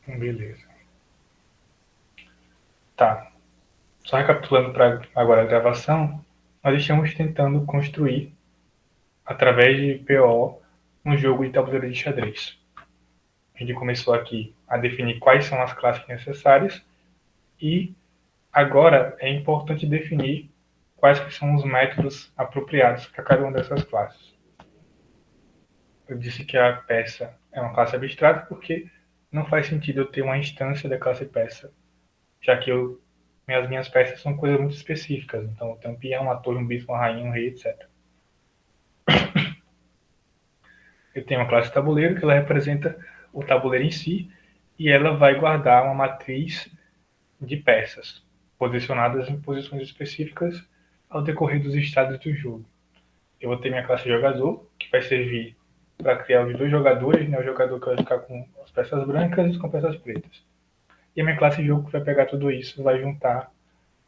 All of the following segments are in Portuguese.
Beleza. Tá. Só recapitulando para agora a gravação, nós estamos tentando construir, através de PO, um jogo de tabuleiro de xadrez. A gente começou aqui a definir quais são as classes necessárias e agora é importante definir quais que são os métodos apropriados para cada uma dessas classes. Eu disse que a peça é uma classe abstrata porque não faz sentido eu ter uma instância da classe peça, já que minhas peças são coisas muito específicas. Então, eu tenho um peão, uma torre, um bispo, uma rainha, um rei, etc. Eu tenho uma classe tabuleiro que ela representa o tabuleiro em si e ela vai guardar uma matriz de peças posicionadas em posições específicas ao decorrer dos estados do jogo. Eu vou ter minha classe jogador, que vai servir para criar os dois jogadores, né? O jogador que vai ficar com as peças brancas e com as peças pretas. E a minha classe jogo que vai pegar tudo isso, vai juntar,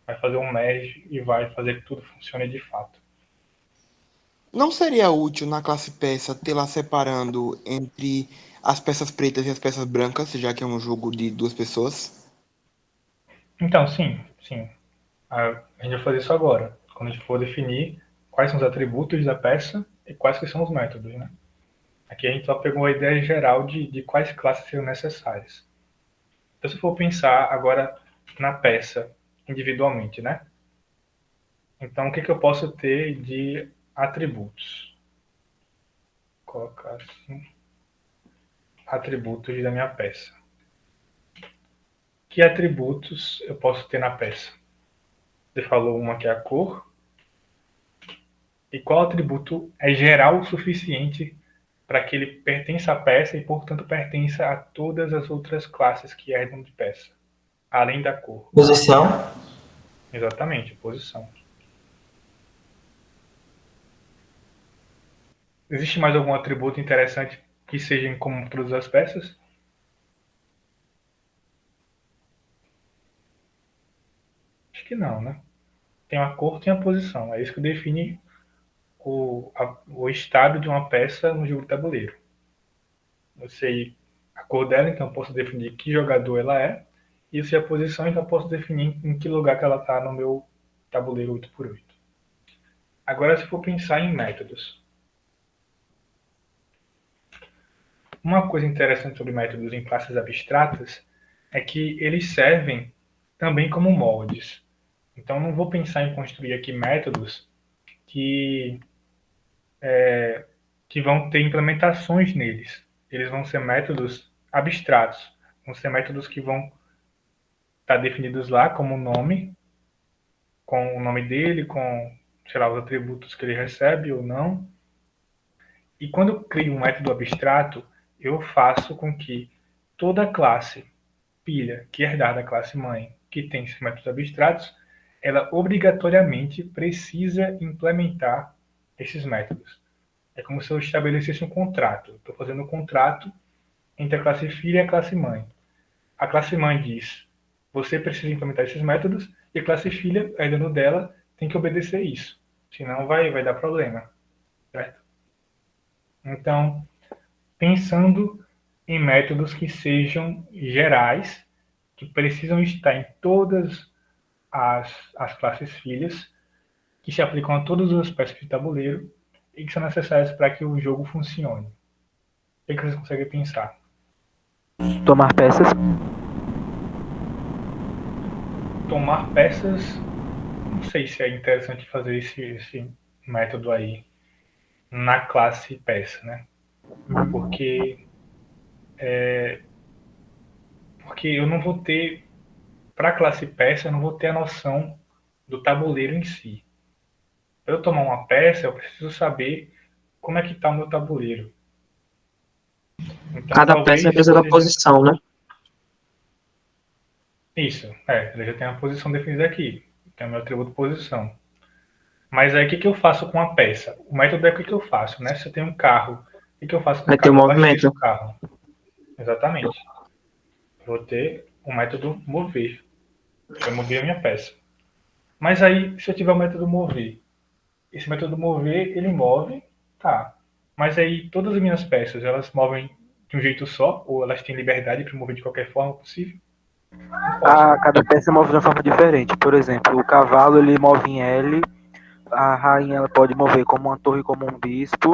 vai fazer um merge e vai fazer que tudo funcione de fato. Não seria útil na classe peça tê-la separando entre as peças pretas e as peças brancas, já que é um jogo de duas pessoas? Então, sim. A gente vai fazer isso agora, quando a gente for definir quais são os atributos da peça e quais que são os métodos, né? Aqui a gente só pegou a ideia geral de quais classes seriam necessárias. Então, se for pensar agora na peça individualmente, né? Então, o que eu posso ter de atributos? Vou colocar assim, atributos da minha peça. Que atributos eu posso ter na peça? Você falou uma que é a cor. E qual atributo é geral o suficiente para que ele pertença à peça e, portanto, pertença a todas as outras classes que herdam de peça, além da cor? Posição. Exatamente, posição. Existe mais algum atributo interessante que seja em comum para todas as peças? Acho que não, né? Tem a cor, tem a posição. É isso que define o estado de uma peça no jogo de tabuleiro. Eu sei a cor dela, então eu posso definir que jogador ela é. E se a posição, então eu posso definir em que lugar que ela está no meu tabuleiro 8x8. Agora, se for pensar em métodos. Uma coisa interessante sobre métodos em classes abstratas é que eles servem também como moldes. Então, não vou pensar em construir aqui métodos que, que vão ter implementações neles. Eles vão ser métodos abstratos. Vão ser métodos que vão estar definidos lá como nome, com o nome dele, com, sei lá, os atributos que ele recebe ou não. E quando eu crio um método abstrato, eu faço com que toda classe filha que herdar da classe mãe, que tem esses métodos abstratos, ela obrigatoriamente precisa implementar esses métodos. É como se eu estabelecesse um contrato. Estou fazendo um contrato entre a classe filha e a classe mãe. A classe mãe diz: você precisa implementar esses métodos, e a classe filha, herdando dela, tem que obedecer isso. Senão vai dar problema. Certo? Então, pensando em métodos que sejam gerais, que precisam estar em todas as classes filhas, que se aplicam a todas as peças de tabuleiro e que são necessárias para que o jogo funcione. O que vocês conseguem pensar? Tomar peças. Tomar peças, não sei se é interessante fazer esse método aí na classe peça, né? Porque, porque eu não vou ter, para a classe peça, eu não vou ter a noção do tabuleiro em si. Para eu tomar uma peça, eu preciso saber como é que está o meu tabuleiro. Então, Cada peça talvez, representa a por exemplo, posição, né? isso, ele já tem a posição definida aqui, que é o meu atributo posição. Mas aí, o que eu faço com a peça? O método é o que eu faço, né? Se eu tenho um carro, o que eu faço com o Vai ter o carro? Eu abasteço movimento. o carro. Exatamente. Vou ter o método mover, que vai mover a minha peça. Mas aí, se eu tiver o método mover, esse método mover, ele move, tá. Mas aí, todas as minhas peças, elas movem de um jeito só? Ou elas têm liberdade para mover de qualquer forma possível? Não posso, né? Cada peça move de uma forma diferente. Por exemplo, o cavalo ele move em L, a rainha ela pode mover como uma torre, como um bispo,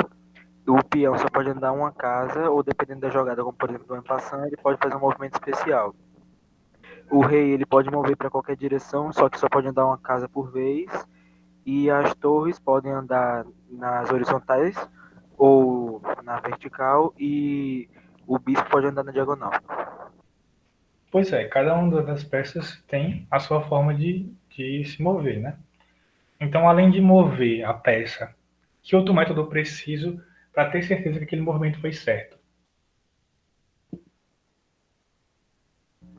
o peão só pode andar uma casa, ou dependendo da jogada, como por exemplo do passando, ele pode fazer um movimento especial. O rei ele pode mover para qualquer direção, só que só pode andar uma casa por vez, e as torres podem andar nas horizontais ou na vertical, e o bispo pode andar na diagonal. Pois é, cada uma das peças tem a sua forma de se mover, né? Então, além de mover a peça, que outro método eu preciso para ter certeza que aquele movimento foi certo?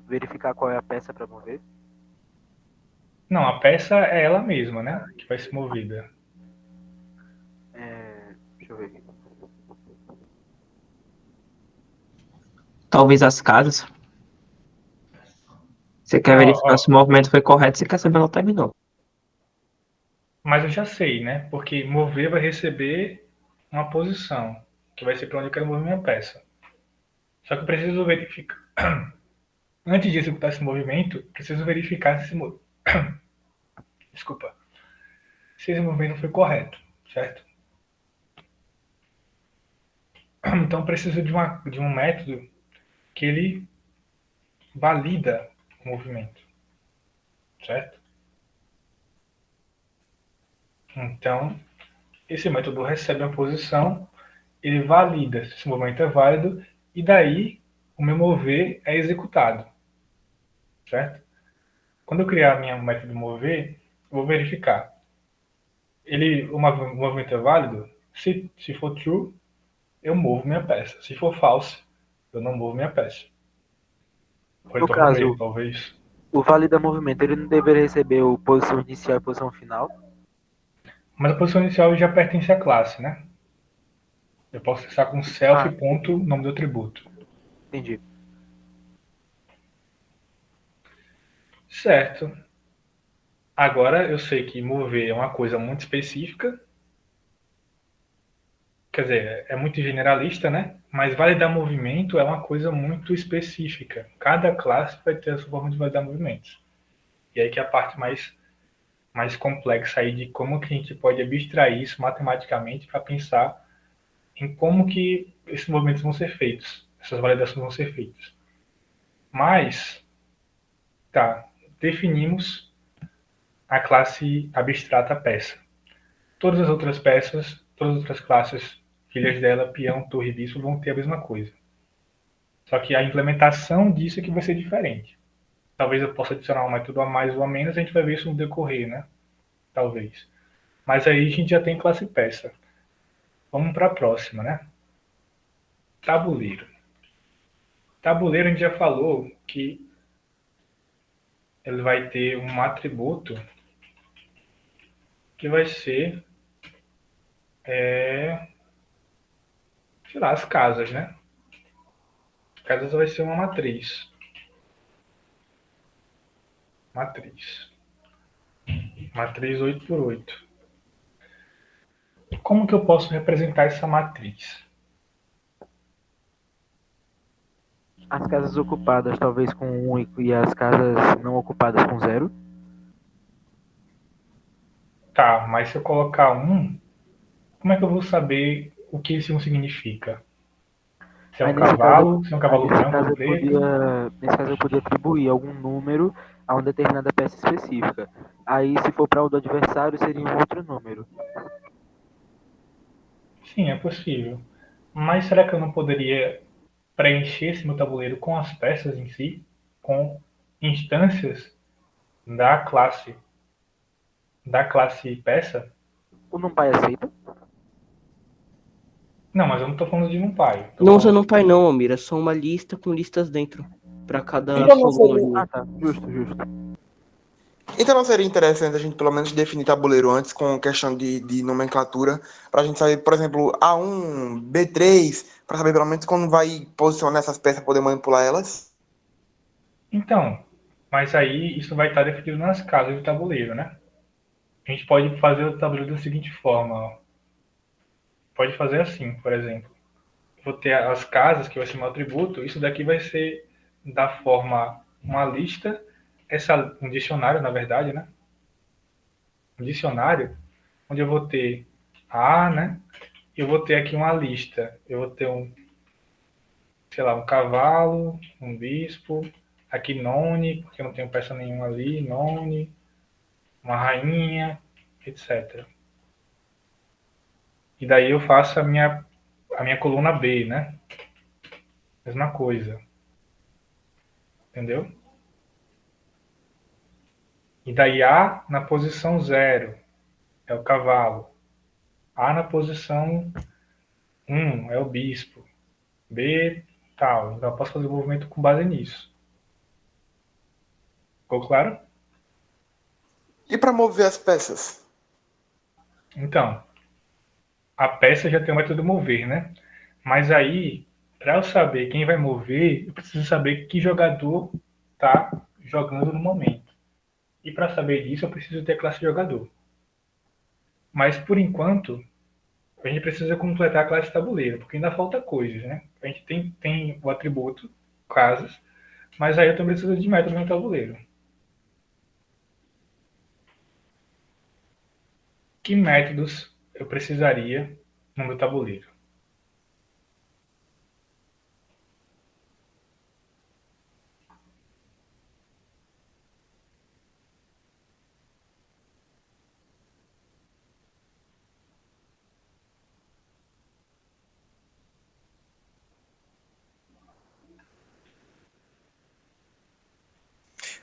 Verificar qual é a peça para mover. Não, a peça é ela mesma, né? Que vai ser movida. Deixa eu ver aqui. Talvez as casas. Você quer Não, verificar se o movimento foi correto, você quer saber onde terminou. mas eu já sei, né? Porque mover vai receber uma posição, que vai ser para onde eu quero mover minha peça. Só que eu preciso verificar. Antes de executar esse movimento, preciso verificar se Desculpa. Se esse movimento foi correto, certo? Então preciso de um método que ele valida o movimento, certo? Então, esse método recebe uma posição, ele valida se esse movimento é válido, e daí o meu mover é executado, certo? Quando eu criar minha método mover, eu vou verificar. O movimento é válido? Se for true, eu movo minha peça. Se for false, eu não movo minha peça. No Retorno ele, caso, talvez. o valida movimento, ele não deveria receber a posição inicial e a posição final? Mas a posição inicial já pertence à classe, né? Eu posso acessar com self ponto nome do atributo. Entendi. Certo. Agora eu sei que mover é uma coisa muito específica. Quer dizer, é muito generalista, né? Mas validar movimento é uma coisa muito específica. Cada classe vai ter a sua forma de validar movimentos. E aí que é a parte mais complexa aí de como que a gente pode abstrair isso matematicamente para pensar em como que esses movimentos vão ser feitos, essas validações vão ser feitas. Mas, tá, definimos a classe abstrata peça. Todas as outras peças, todas as outras classes, filhas dela, peão, torre e bispo, vão ter a mesma coisa. Só que a implementação disso é que vai ser diferente. Talvez eu possa adicionar um método a mais ou a menos, a gente vai ver isso no decorrer, né? Talvez. Mas aí a gente já tem classe peça. Vamos para a próxima, né? Tabuleiro. Tabuleiro a gente já falou que ele vai ter um atributo que vai ser, sei lá, as casas, né? Casas vai ser uma matriz. Matriz. Matriz 8x8. Como que eu posso representar essa matriz? As casas ocupadas talvez com 1 e as casas não ocupadas com 0? Tá, mas se eu colocar 1, como é que eu vou saber o que esse 1 significa? Se é Aí um cavalo, se é um cavalo branco ou preto? nesse caso eu podia atribuir algum número a uma determinada peça específica. Aí se for para o do adversário seria um outro número. Sim, é possível. Mas será que eu não poderia preencher esse meu tabuleiro com as peças em si? Com instâncias da classe peça? O NumPy aceita? Não, mas eu não estou falando de NumPy. Tô Não usa falando... NumPy não, Almir. É só uma lista com listas dentro. Pra cada Então não coluna. seria, Tá. Justo, justo. então não seria interessante a gente pelo menos definir tabuleiro antes com questão de nomenclatura, para a gente saber, por exemplo, A1, B3, para saber pelo menos quando vai posicionar essas peças, poder manipular elas? Então, mas aí isso vai estar definido nas casas do tabuleiro, né? A gente pode fazer o tabuleiro da seguinte forma. Ó. Pode fazer assim, por exemplo. vou ter as casas, que vai ser meu atributo. Isso daqui vai ser da forma uma lista, um dicionário, na verdade, né? Um dicionário, onde eu vou ter a, né? Eu vou ter aqui uma lista. Eu vou ter sei lá, um cavalo, um bispo, aqui none, porque eu não tenho peça nenhuma ali, none, uma rainha, etc. E daí eu faço a minha coluna B, né? Mesma coisa. Entendeu? E daí A na posição 0 é o cavalo. A na posição 1 é o bispo. B, tal. Então eu posso fazer o movimento com base nisso. Ficou claro? E para mover as peças? Então, a peça já tem o método mover, né? Mas aí, para eu saber quem vai mover, eu preciso saber que jogador está jogando no momento. E para saber disso, eu preciso ter a classe jogador. Mas por enquanto, a gente precisa completar a classe tabuleiro, porque ainda falta coisas, né? A gente tem o atributo, casas, mas aí eu também preciso de método no tabuleiro. Que métodos eu precisaria no meu tabuleiro?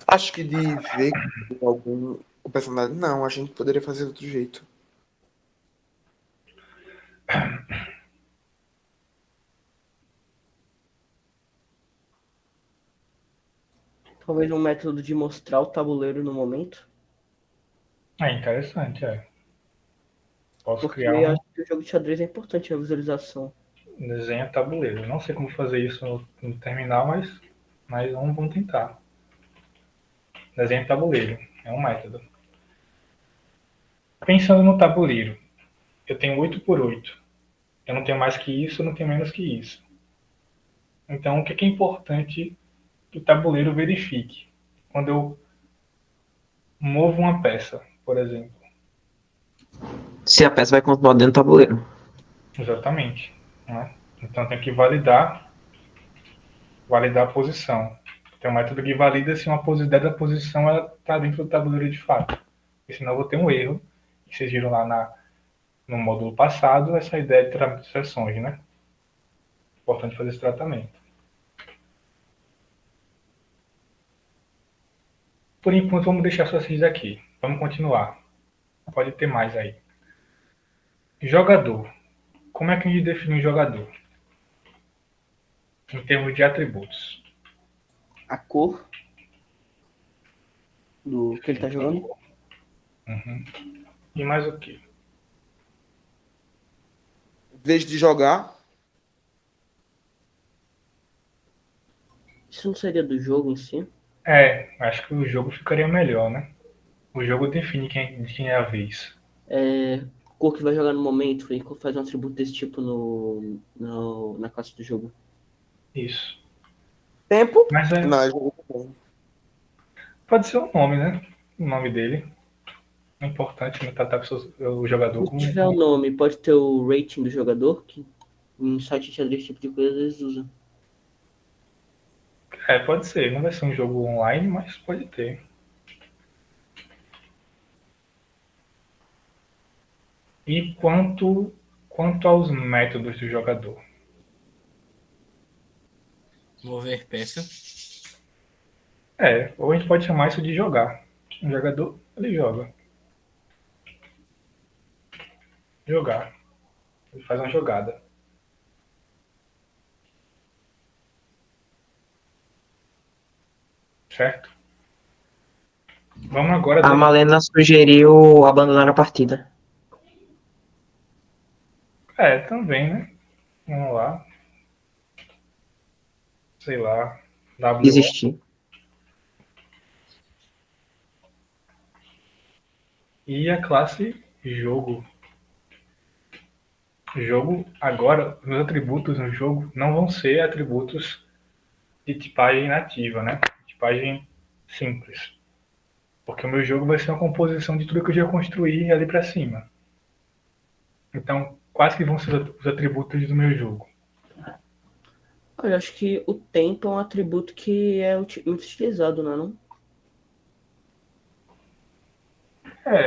Acho que de ver algum o personagem. Não, a gente poderia fazer de outro jeito. Talvez um método de mostrar o tabuleiro no momento. É interessante, é. Posso Porque criar um acho que o jogo de xadrez é importante a visualização. desenho tabuleiro. Eu não sei como fazer isso no terminal, mas vamos tentar. Desenho tabuleiro. É um método. Pensando no tabuleiro, eu tenho 8 por 8. Eu não tenho mais que isso, eu não tenho menos que isso. Então, o que é importante que o tabuleiro verifique? Quando eu movo uma peça, por exemplo. Se a peça vai continuar dentro do tabuleiro. Exatamente. Né? Então, tem que validar a posição. Tem um método que valida se uma dada posição está dentro do tabuleiro de fato. Porque senão eu vou ter um erro. E vocês viram lá no módulo passado essa ideia de tratamento de sessões, né? Importante fazer esse tratamento. Por enquanto, vamos deixar só esses aqui. Vamos continuar. Pode ter mais aí. Jogador. Como é que a gente define um jogador? Em termos de atributos. A cor do que ele tá jogando. Uhum. E mais o quê? Vez de jogar, Isso não seria do jogo em si? Acho que o jogo ficaria melhor, né? O jogo define de quem é a vez. É, cor que vai jogar no momento e faz um atributo desse tipo na classe do jogo. Isso. tempo. Mas Não, é jogo também. pode ser o nome, né? O nome dele. É importante não tratar o jogador Se tiver o nome, pode ter o rating do jogador, que em site de xadrez, esse tipo de coisa, eles usam. Pode ser. Não vai ser um jogo online, mas pode ter. E quanto aos métodos do jogador? Mover peça. Ou a gente pode chamar isso de jogar. Um jogador, ele joga. Jogar. Ele faz uma jogada. Certo? Vamos agora A Malena sugeriu abandonar a partida. também, né? Vamos lá. Sei lá. WO. Desistir. E a classe jogo. O jogo, agora, os meus atributos no jogo não vão ser atributos de tipagem nativa, né? Tipagem simples. Porque o meu jogo vai ser uma composição de tudo que eu já construí ali para cima. Então, quais que vão ser os atributos do meu jogo? Eu acho que o tempo é um atributo que é muito utilizado, não é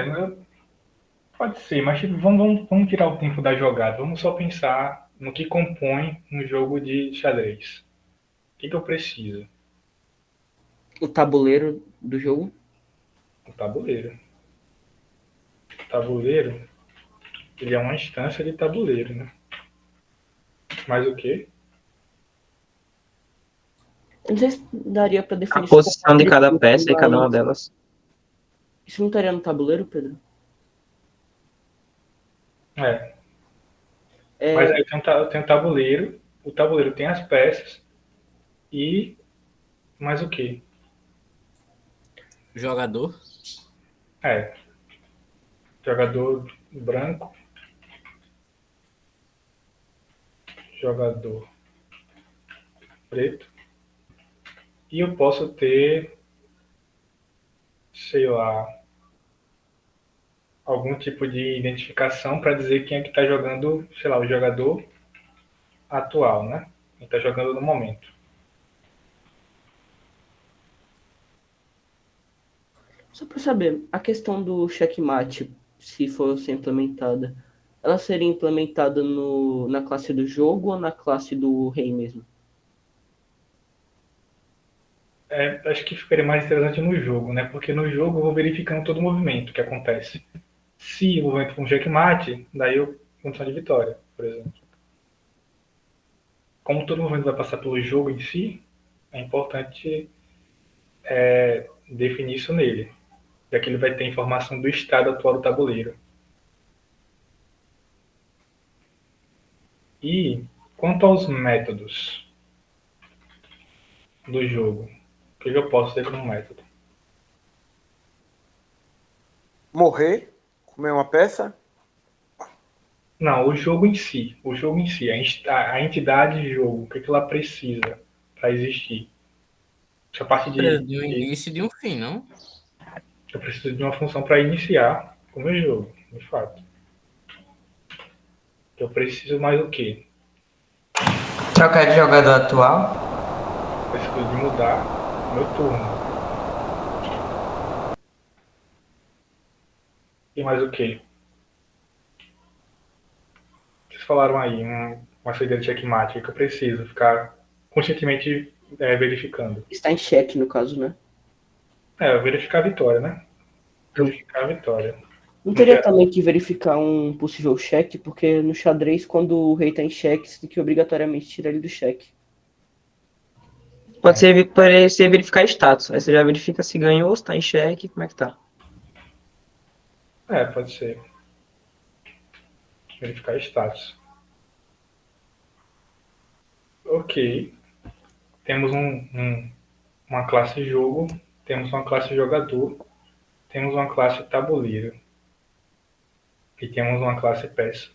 não? Pode ser, mas tipo, vamos tirar o tempo da jogada. Vamos só pensar no que compõe um jogo de xadrez. O que eu preciso? O tabuleiro do jogo. O tabuleiro. O tabuleiro, ele é uma instância de tabuleiro, né? Mas o quê? Eu não sei se daria pra A definir isso como posição de cada atributo, peça e cada uma mas delas. isso não estaria no tabuleiro, Pedro? Mas É, aí tem um tabuleiro. O tabuleiro tem as peças e mais o quê? Jogador. É, jogador branco, jogador preto. E eu posso ter, sei lá, algum tipo de identificação para dizer quem é que está jogando, sei lá, o jogador atual, né? Quem está jogando no momento. só pra saber, a questão do checkmate, se fosse implementada, ela seria implementada na classe do jogo ou na classe do rei mesmo? Acho que ficaria mais interessante no jogo, né? Porque no jogo eu vou verificando todo o movimento que acontece. Se o movimento for um checkmate, daí eu condição de vitória, por exemplo. Como todo movimento vai passar pelo jogo em si, é importante definir isso nele, já que ele vai ter informação do estado atual do tabuleiro. E quanto aos métodos do jogo, o que eu posso ter como método? Morrer, comer uma peça, Não, o jogo em si, a entidade de jogo, o que ela precisa para existir? Essa parte De um início e de um fim, não? eu preciso de uma função para iniciar o meu jogo, de fato. Eu preciso mais o quê? Trocar de jogador atual. Eu preciso de mudar meu turno. E mais o quê? Vocês falaram aí, uma saída de checkmate, que eu preciso ficar constantemente verificando. Está em xeque, no caso, né? Verificar a vitória, né? Verificar a vitória. Não teria também que verificar um possível cheque, porque no xadrez, quando o rei tá em xeque, você tem que obrigatoriamente tirar ele do xeque. Pode ser verificar status. Aí você já verifica se ganhou, se tá em xeque, como é que tá. Pode ser. Verificar status. Ok. Temos uma classe jogo, temos uma classe jogador, temos uma classe tabuleiro e temos uma classe peça.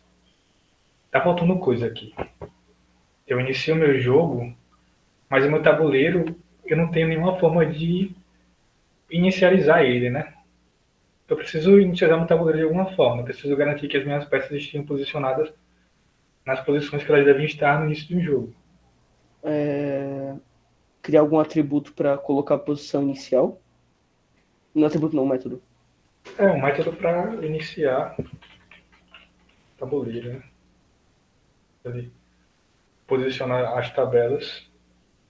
Tá faltando coisa aqui. Eu inicio meu jogo, mas o meu tabuleiro eu não tenho nenhuma forma de inicializar ele, né? Eu preciso inicializar meu tabuleiro de alguma forma. Eu preciso garantir que as minhas peças estejam posicionadas nas posições que elas devem estar no início de um jogo. Criar algum atributo para colocar a posição inicial. Não atributo, não, método. Um método para iniciar tabuleiro, né? Ele posicionar as tabelas,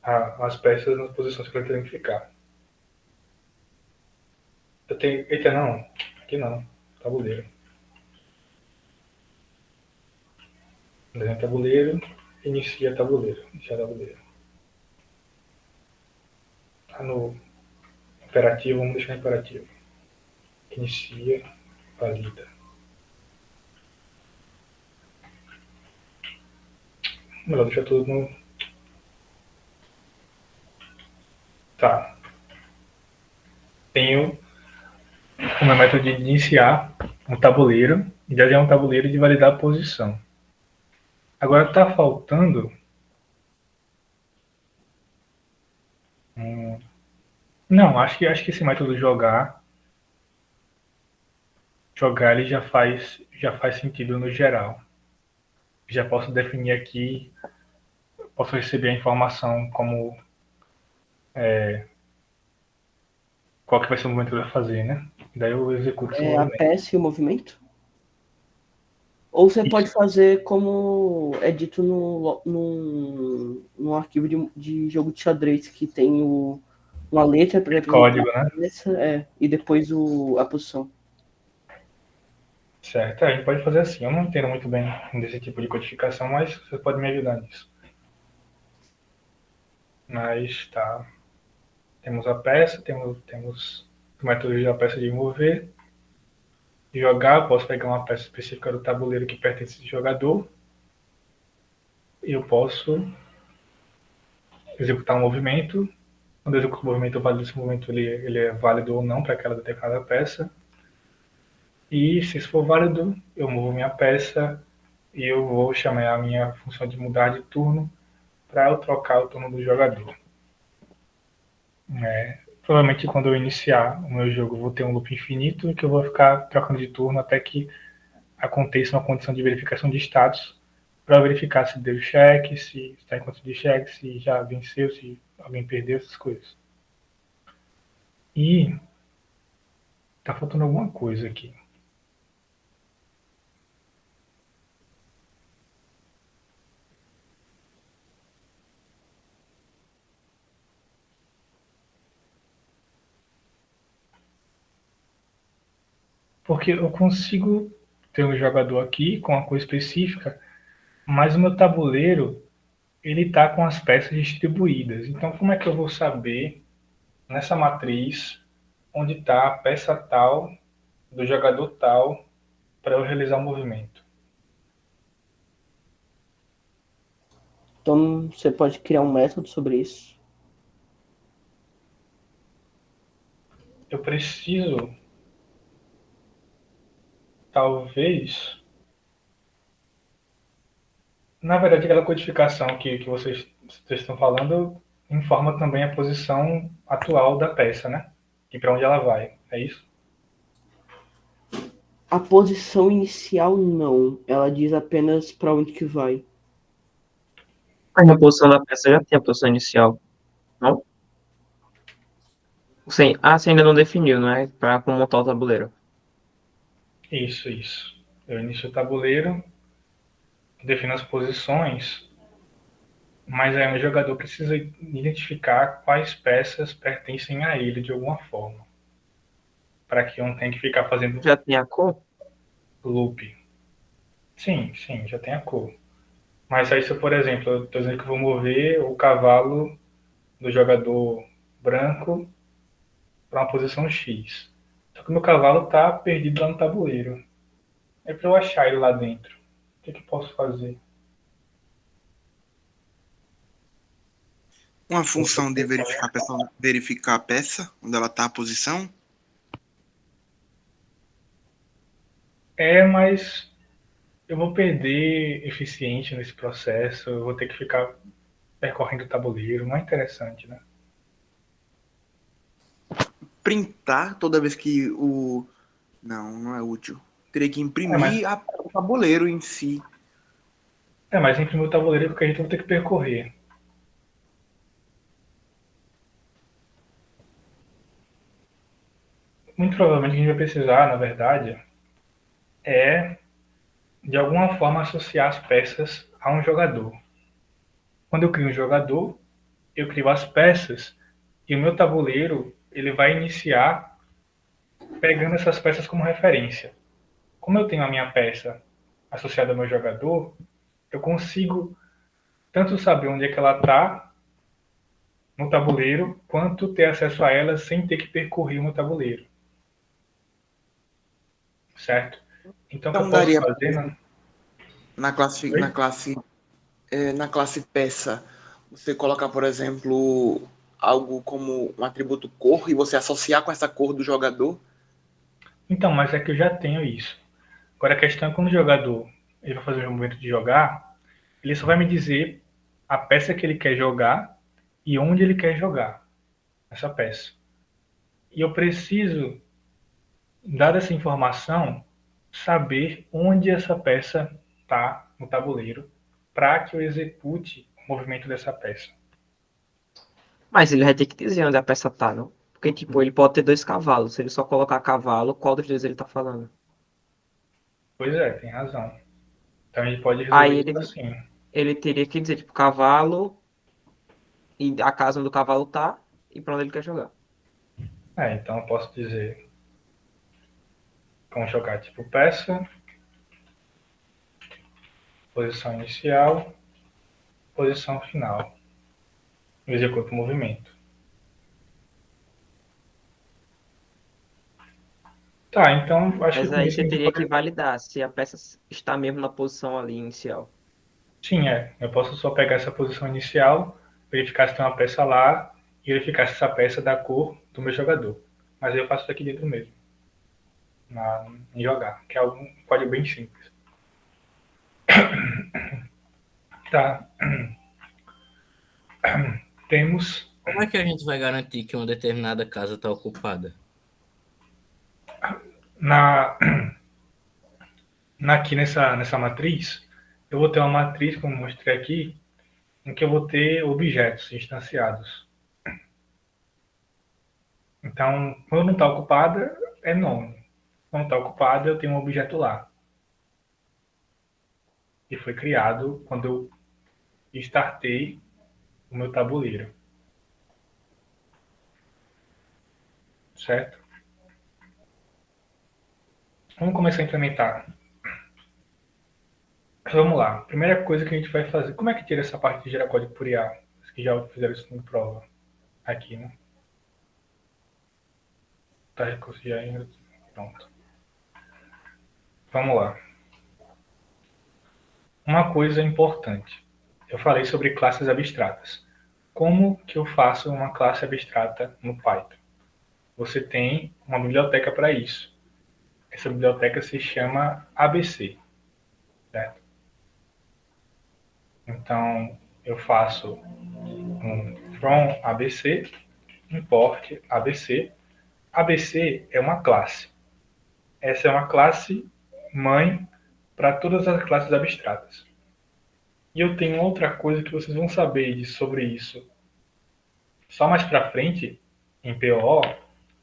as peças nas posições que elas devem ficar. Eu tenho. Eita, não. Aqui não. Tabuleiro. Desenho tabuleiro. Inicia tabuleiro. Iniciar tabuleiro. Tá no imperativo, vamos deixar imperativo. Inicia, valida. Melhor deixar tudo no. Tá. Tenho o meu método de iniciar um tabuleiro e desenhar um tabuleiro de validar a posição. Agora tá faltando. Não, acho que esse método jogar ele já faz sentido no geral. Já posso definir aqui, posso receber a informação como qual que vai ser o movimento que eu vou fazer, né? Daí eu executo esse É a movimento. peça e o movimento? Ou você Isso. pode fazer como é dito no arquivo de jogo de xadrez, que tem uma letra para representar Código, né? a peça, e depois a posição. Certo, a gente pode fazer assim. Eu não entendo muito bem desse tipo de codificação, mas você pode me ajudar nisso. Mas tá. Temos a peça, temos o método da peça de mover. De jogar, eu posso pegar uma peça específica do tabuleiro que pertence ao jogador. E eu posso executar um movimento. Quando eu executo o movimento, eu valido se o movimento ele é válido ou não para aquela determinada peça. E se isso for válido, eu movo minha peça e eu vou chamar a minha função de mudar de turno para eu trocar o turno do jogador. Provavelmente quando eu iniciar o meu jogo, eu vou ter um loop infinito que eu vou ficar trocando de turno até que aconteça uma condição de verificação de status para verificar se deu cheque, se está em condição de cheque, se já venceu, se alguém perdeu, essas coisas. E tá faltando alguma coisa aqui. Porque eu consigo ter um jogador aqui com uma coisa específica, mas o meu tabuleiro ele está com as peças distribuídas. Então, como é que eu vou saber nessa matriz onde está a peça tal do jogador tal para eu realizar o movimento? Então, você pode criar um método sobre isso. Eu preciso, talvez, na verdade, aquela codificação que vocês estão falando informa também a posição atual da peça, né? E para onde ela vai, é isso? A posição inicial, não. Ela diz apenas para onde que vai. Mas na posição da peça já tem a posição inicial, não? Sim. Ah, você ainda não definiu, não é? Para como montar o tabuleiro. Isso. Eu inicio o tabuleiro, defino as posições, mas aí o jogador precisa identificar quais peças pertencem a ele de alguma forma, para que eu não tenha que ficar fazendo Já tem a cor? loop. Sim, já tem a cor. Mas aí se eu, por exemplo, eu estou dizendo que eu vou mover o cavalo do jogador branco para uma posição X. Só que o meu cavalo está perdido lá no tabuleiro. É para eu achar ele lá dentro. O que eu posso fazer? Uma função de verificar a peça, onde ela está a posição. Mas eu vou perder eficiente nesse processo, eu vou ter que ficar percorrendo o tabuleiro, não é interessante, né? Printar toda vez que o. Não é útil. Teria que imprimir Mas o tabuleiro em si. mas imprimir o tabuleiro porque a gente vai ter que percorrer. Muito provavelmente o que a gente vai precisar, na verdade, é de alguma forma associar as peças a um jogador. Quando eu crio um jogador, eu crio as peças e o meu tabuleiro ele vai iniciar pegando essas peças como referência. Como eu tenho a minha peça associada ao meu jogador, eu consigo tanto saber onde é que ela está no tabuleiro, quanto ter acesso a ela sem ter que percorrer o meu tabuleiro. Certo? Então, o que eu Então posso daria fazer... Né? na classe peça, você colocar, por exemplo, algo como um atributo cor e você associar com essa cor do jogador. Então, mas é que eu já tenho isso. Agora a questão é quando o jogador ele vai fazer o movimento de jogar, ele só vai me dizer a peça que ele quer jogar e onde ele quer jogar essa peça. E eu preciso, dada essa informação, saber onde essa peça está no tabuleiro para que eu execute o movimento dessa peça. Mas ele vai ter que dizer onde a peça tá, não? Porque, tipo, ele pode ter 2 cavalos. Se ele só colocar cavalo, qual dos dois ele tá falando? Pois é, tem razão. Então ele pode resolver Aí isso ele, assim. ele teria que dizer, tipo, cavalo e a casa onde o cavalo tá e pra onde ele quer jogar. Então eu posso dizer como jogar tipo peça, posição inicial, posição final. Eu executo o movimento. Tá, então acho que Mas com aí isso a você gente teria que pode. validar se a peça está mesmo na posição ali inicial. Sim, eu posso só pegar essa posição inicial, verificar se tem uma peça lá e verificar se essa peça é da cor do meu jogador. Mas aí eu faço isso aqui dentro mesmo, em jogar, que é um código bem simples. Tá. Temos Como é que a gente vai garantir que uma determinada casa está ocupada? na, aqui nessa matriz, eu vou ter uma matriz, como eu mostrei aqui, em que eu vou ter objetos instanciados. Então, quando não está ocupada, é nome. Quando está ocupada, eu tenho um objeto lá. E foi criado quando eu startei o meu tabuleiro. Certo? Vamos começar a implementar. Vamos lá. Primeira coisa que a gente vai fazer. Como é que tira essa parte de gerar código por IA? Os que já fizeram isso em prova. Aqui, né? Tá, recurso de IA. Pronto. Vamos lá. Uma coisa importante. Eu falei sobre classes abstratas. Como que eu faço uma classe abstrata no Python? Você tem uma biblioteca para isso. Essa biblioteca se chama ABC, certo? Então, eu faço um from ABC, import ABC. ABC é uma classe. Essa é uma classe mãe para todas as classes abstratas. E eu tenho outra coisa que vocês vão saber sobre isso só mais para frente, em POO,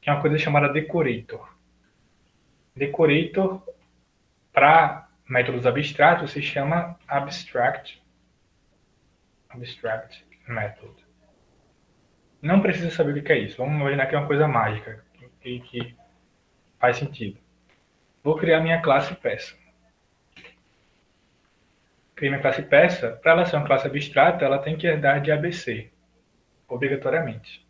que é uma coisa chamada decorator. Decorator, para métodos abstratos, se chama abstract method. Não precisa saber o que é isso. Vamos imaginar que é uma coisa mágica, que faz sentido. Vou criar minha classe peça. Criei minha classe peça. Para ela ser uma classe abstrata, ela tem que herdar de ABC, obrigatoriamente.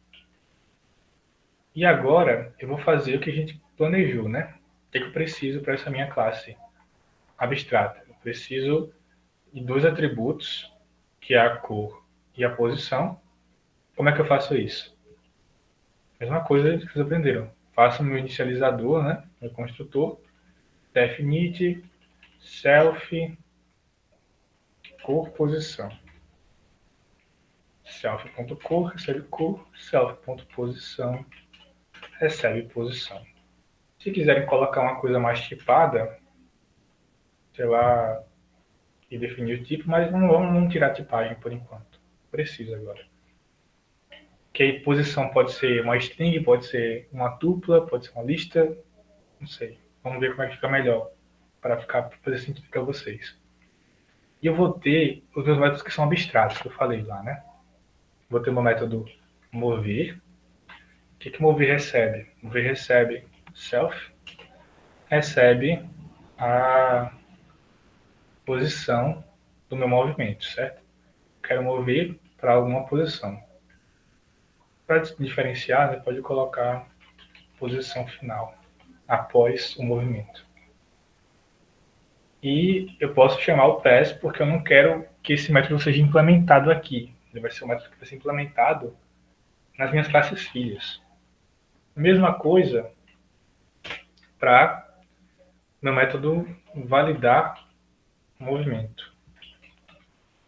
E agora eu vou fazer o que a gente planejou, né? O que eu preciso para essa minha classe abstrata? Eu preciso de 2 atributos, que é a cor e a posição. Como é que eu faço isso? Mesma coisa que vocês aprenderam. Faço o meu inicializador, né? Meu construtor. Definite self cor posição. Self.cor recebe cor, self.posição recebe posição. Se quiserem colocar uma coisa mais tipada, sei lá, e definir o tipo, mas não vamos tirar a tipagem por enquanto. Preciso agora. Que posição pode ser uma string, pode ser uma tupla, pode ser uma lista, não sei. Vamos ver como é que fica melhor para fazer sentido para vocês. E eu vou ter os meus métodos que são abstratos, que eu falei lá, né? Vou ter o meu método mover. O que mover recebe? Mover recebe self, recebe a posição do meu movimento, certo? Quero mover para alguma posição. Para diferenciar, você pode colocar posição final após o movimento. E eu posso chamar o pass porque eu não quero que esse método seja implementado aqui. Ele vai ser um método que vai ser implementado nas minhas classes filhas. Mesma coisa para meu método validar o movimento.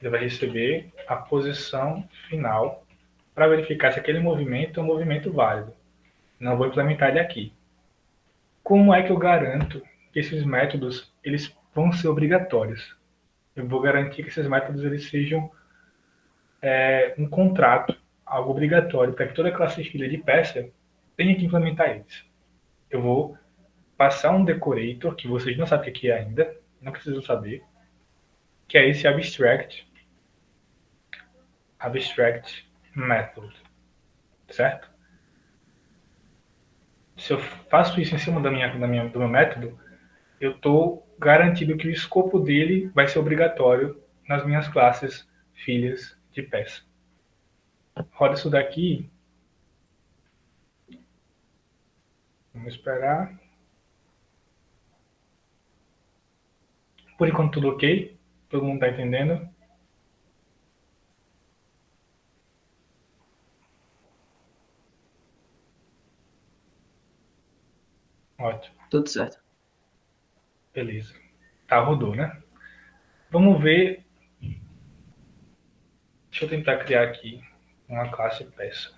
ele vai receber a posição final para verificar se aquele movimento é um movimento válido. Não vou implementar ele aqui. Como é que eu garanto que esses métodos eles vão ser obrigatórios? Eu vou garantir que esses métodos eles sejam um contrato, algo obrigatório, para que toda classe de filha de peça tenha que implementar eles. Eu vou passar um decorator, que vocês não sabem o que é ainda, não precisam saber, que é esse abstract method, certo? Se eu faço isso em cima do meu método, eu estou garantido que o escopo dele vai ser obrigatório nas minhas classes filhas de peça. Roda isso daqui. Vamos esperar. Por enquanto tudo ok? Todo mundo está entendendo? Ótimo. Tudo certo. Beleza. Tá, rodou, né? Vamos ver. Deixa eu tentar criar aqui uma classe peça.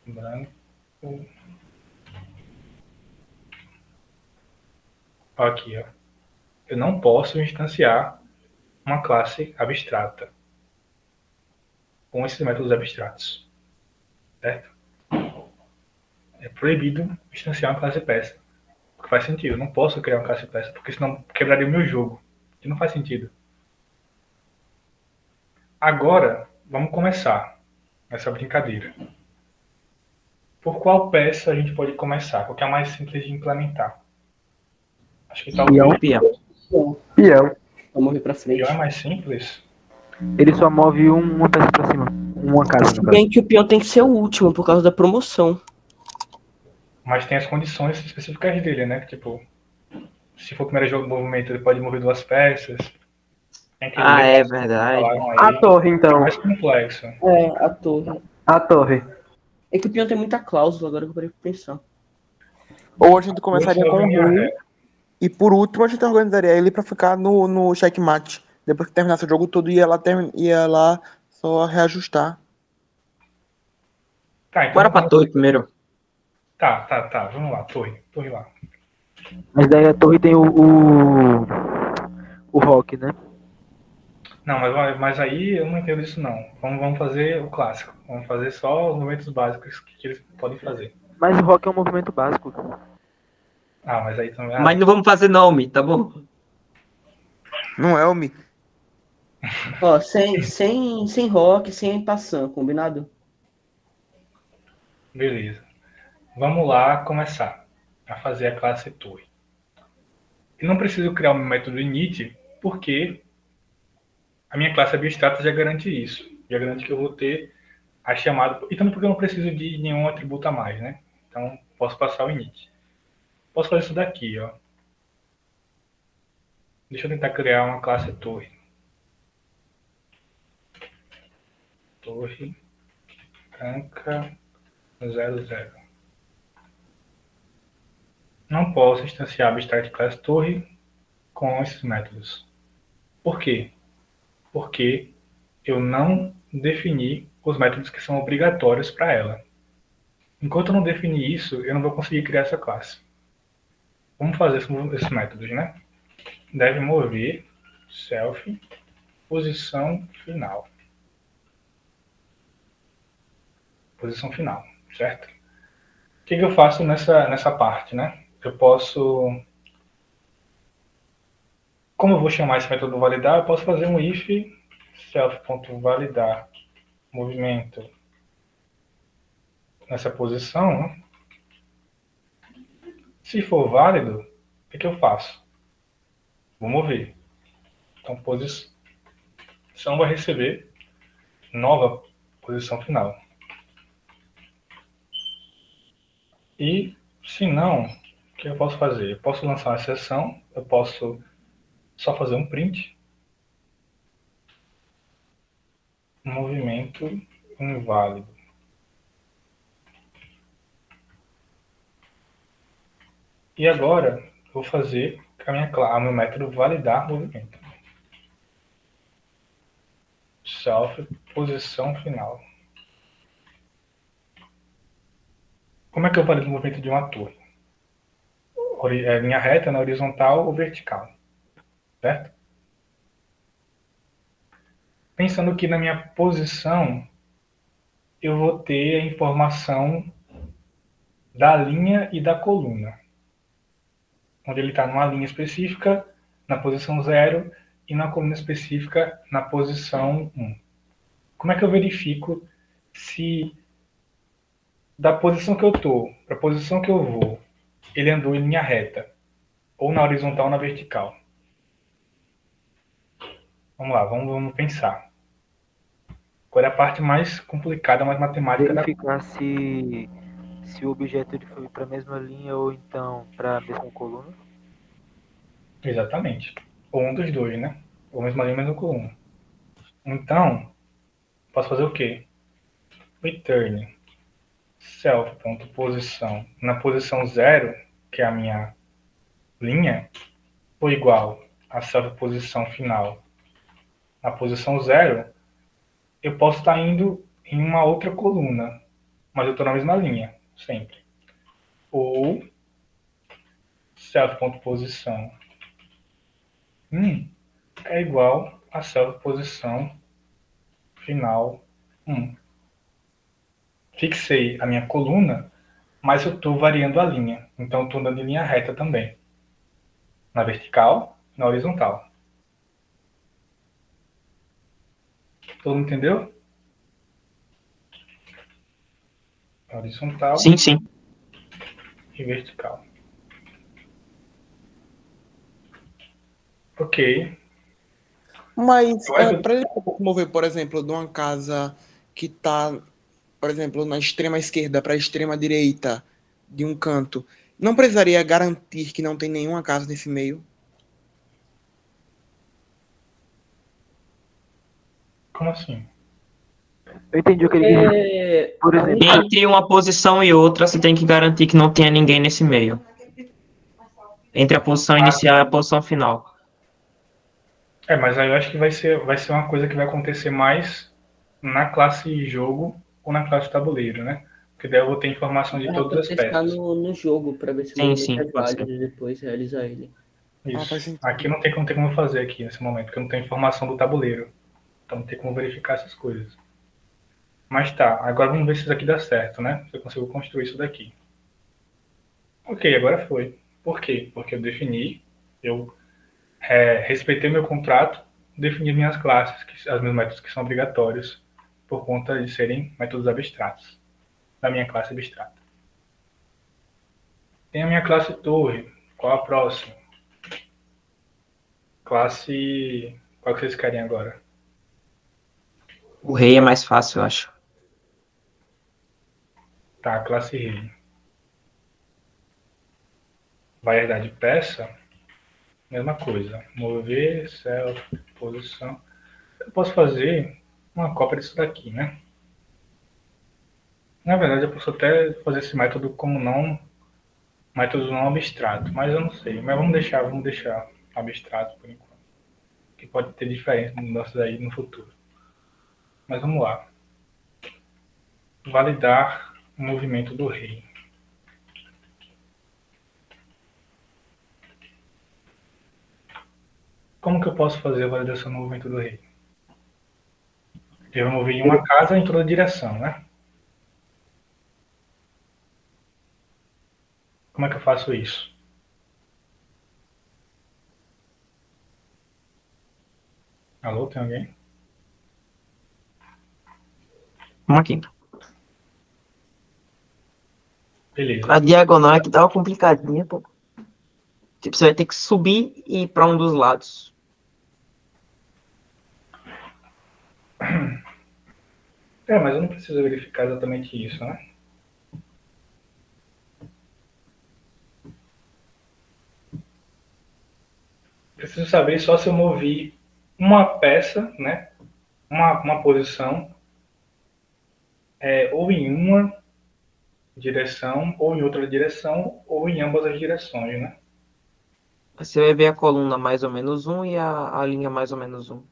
Branco. Aqui, ó. Eu não posso instanciar uma classe abstrata com esses métodos abstratos, certo? É proibido instanciar uma classe peça, porque faz sentido. Eu não posso criar uma classe peça, porque senão quebraria o meu jogo, que não faz sentido. Agora, vamos começar essa brincadeira. Por qual peça a gente pode começar? Qual que é a mais simples de implementar? Acho que talvez Pião. Peão. Vamos ver pra o frente. pior é mais simples. Ele só move uma peça pra cima. Uma casa, Se no caso. bem que o peão tem que ser o último, por causa da promoção. Mas tem as condições específicas dele, né? Tipo, se for o primeiro jogo de movimento, ele pode mover 2 peças. Tem aquele Ah, é negócio que verdade. falaram aí. A torre, É então. mais complexo. É, a torre. A torre. É que o peão tem muita cláusula, agora que eu parei pra pensar. Ou a gente começaria Você com o vai ganhar, rei, e por último a gente organizaria ele pra ficar no checkmate. Depois que terminasse o jogo todo, ia lá só reajustar. Tá, então Bora pra torre primeiro. Tá. Vamos lá, torre lá. Mas daí a torre tem o rock, né? Não, mas aí eu não entendo isso não. Vamos fazer o clássico. Vamos fazer só os movimentos básicos que eles podem fazer. Mas o rock é um movimento básico. Ah, mas aí também. Mas não vamos fazer nome, tá bom? Não é, Omi? Ó, sem rock, sem passão, combinado? Beleza. Vamos lá começar a fazer a classe torre. Eu não preciso criar um método init, porque a minha classe abstrata já garante isso. Já garante que eu vou ter a chamada. E também porque eu não preciso de nenhum atributo a mais, né? Então, posso passar o init. Posso fazer isso daqui, ó. Deixa eu tentar criar uma classe torre. Torre branca 00. Não posso instanciar abstract class torre com esses métodos. Por quê? Porque eu não defini os métodos que são obrigatórios para ela. Enquanto eu não definir isso, eu não vou conseguir criar essa classe. Vamos fazer esses métodos, né? Deve mover self posição final. Posição final, certo? O que eu faço nessa parte, né? Eu posso... Como eu vou chamar esse método validar, eu posso fazer um if self.validar movimento nessa posição, né? Se for válido, o que eu faço? Vou mover. Então, posição vai receber nova posição final. E, se não, o que eu posso fazer? Eu posso lançar uma exceção, eu posso só fazer um print. Movimento inválido. E agora, eu vou fazer o meu método validar movimento. self, posição final. Como é que eu valido o movimento de uma torre? Linha reta, na horizontal ou vertical, certo? Pensando que na minha posição, eu vou ter a informação da linha e da coluna. Onde ele está numa linha específica, na posição 0, e na coluna específica, na posição 1. Como é que eu verifico se da posição que eu estou para a posição que eu vou, ele andou em linha reta, ou na horizontal ou na vertical? Vamos lá, vamos pensar. Qual é a parte mais complicada, mais matemática da coisa? Verificar se o objeto ele foi para a mesma linha ou então para a mesma coluna. Exatamente. Ou um dos dois, né? Ou mesma linha, mesma coluna. Então, posso fazer o quê? Return self.posição na posição 0, que é a minha linha, ou igual a self-posição final na posição 0, eu posso estar indo em uma outra coluna, mas eu estou na mesma linha, sempre. Ou self.posição é igual a self-posição final 1. Fixei a minha coluna, mas eu estou variando a linha. Então, eu estou andando em linha reta também. Na vertical, na horizontal. Todo mundo entendeu? Horizontal Sim, sim. e vertical. Ok. Mas Agora para ele mover, por exemplo, de uma casa que está, por exemplo, na extrema esquerda para a extrema direita de um canto, não precisaria garantir que não tem nenhuma casa nesse meio? como assim? Eu entendi o que ele quis dizer. É, Por a exemplo, única- Entre uma posição e outra, você tem que garantir que não tenha ninguém nesse meio. Entre a posição inicial e a posição final. Mas aí eu acho que vai ser uma coisa que vai acontecer mais na classe jogo ou na classe tabuleiro, né? Porque daí eu vou ter informação de dá todas pra as testar peças. no jogo pra ver se o Sim, movimento sim, é pode ser. válido e depois realizar ele. Ah, faz Isso. sentido. Aqui não tem como fazer aqui nesse momento, porque eu não tenho informação do tabuleiro. Então não tem como verificar essas coisas. Mas tá, agora vamos ver se isso aqui dá certo, né? Se eu consigo construir isso daqui. Ok, agora foi. Por quê? Porque eu defini, eu respeitei meu contrato, defini minhas classes, os meus métodos que são obrigatórios, por conta de serem métodos abstratos, da minha classe abstrata. Tem a minha classe torre. Qual a próxima? Classe. Qual que vocês querem agora? O rei é mais fácil, eu acho. Tá, classe rei. Variedade de peça, mesma coisa. Mover, self, posição. Eu posso fazer uma cópia disso daqui, né? Na verdade, eu posso até fazer esse método como método não abstrato, mas eu não sei. Mas vamos deixar abstrato por enquanto. Que pode ter diferença, mudanças aí no futuro. Mas vamos lá. Validar o movimento do rei. Como que eu posso fazer a validação do movimento do rei? Eu vou mover em uma casa em toda direção, né? Como é que eu faço isso? Alô, tem alguém? Vamos aqui. Beleza. A diagonal aqui dá uma complicadinha, pô. Tipo, você vai ter que subir e ir pra um dos lados. Mas eu não preciso verificar exatamente isso, né? Preciso saber só se eu movi uma peça, né? Uma posição, ou em uma direção, ou em outra direção, ou em ambas as direções, né? Você vai ver a coluna mais ou menos 1 e a linha mais ou menos 1.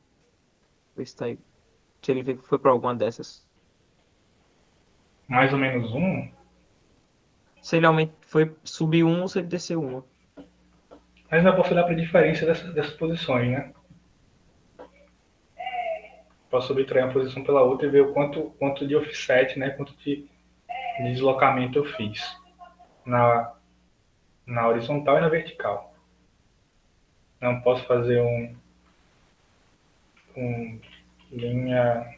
Vê se tá aí. Se ele foi para alguma dessas. Mais ou menos 1. Se ele foi subir 1 ou se ele desceu 1. Mas eu posso olhar para a diferença dessas posições, né? Posso subtrair uma posição pela outra e ver o quanto de offset, né? Quanto de deslocamento eu fiz na horizontal e na vertical. Não posso fazer um linha,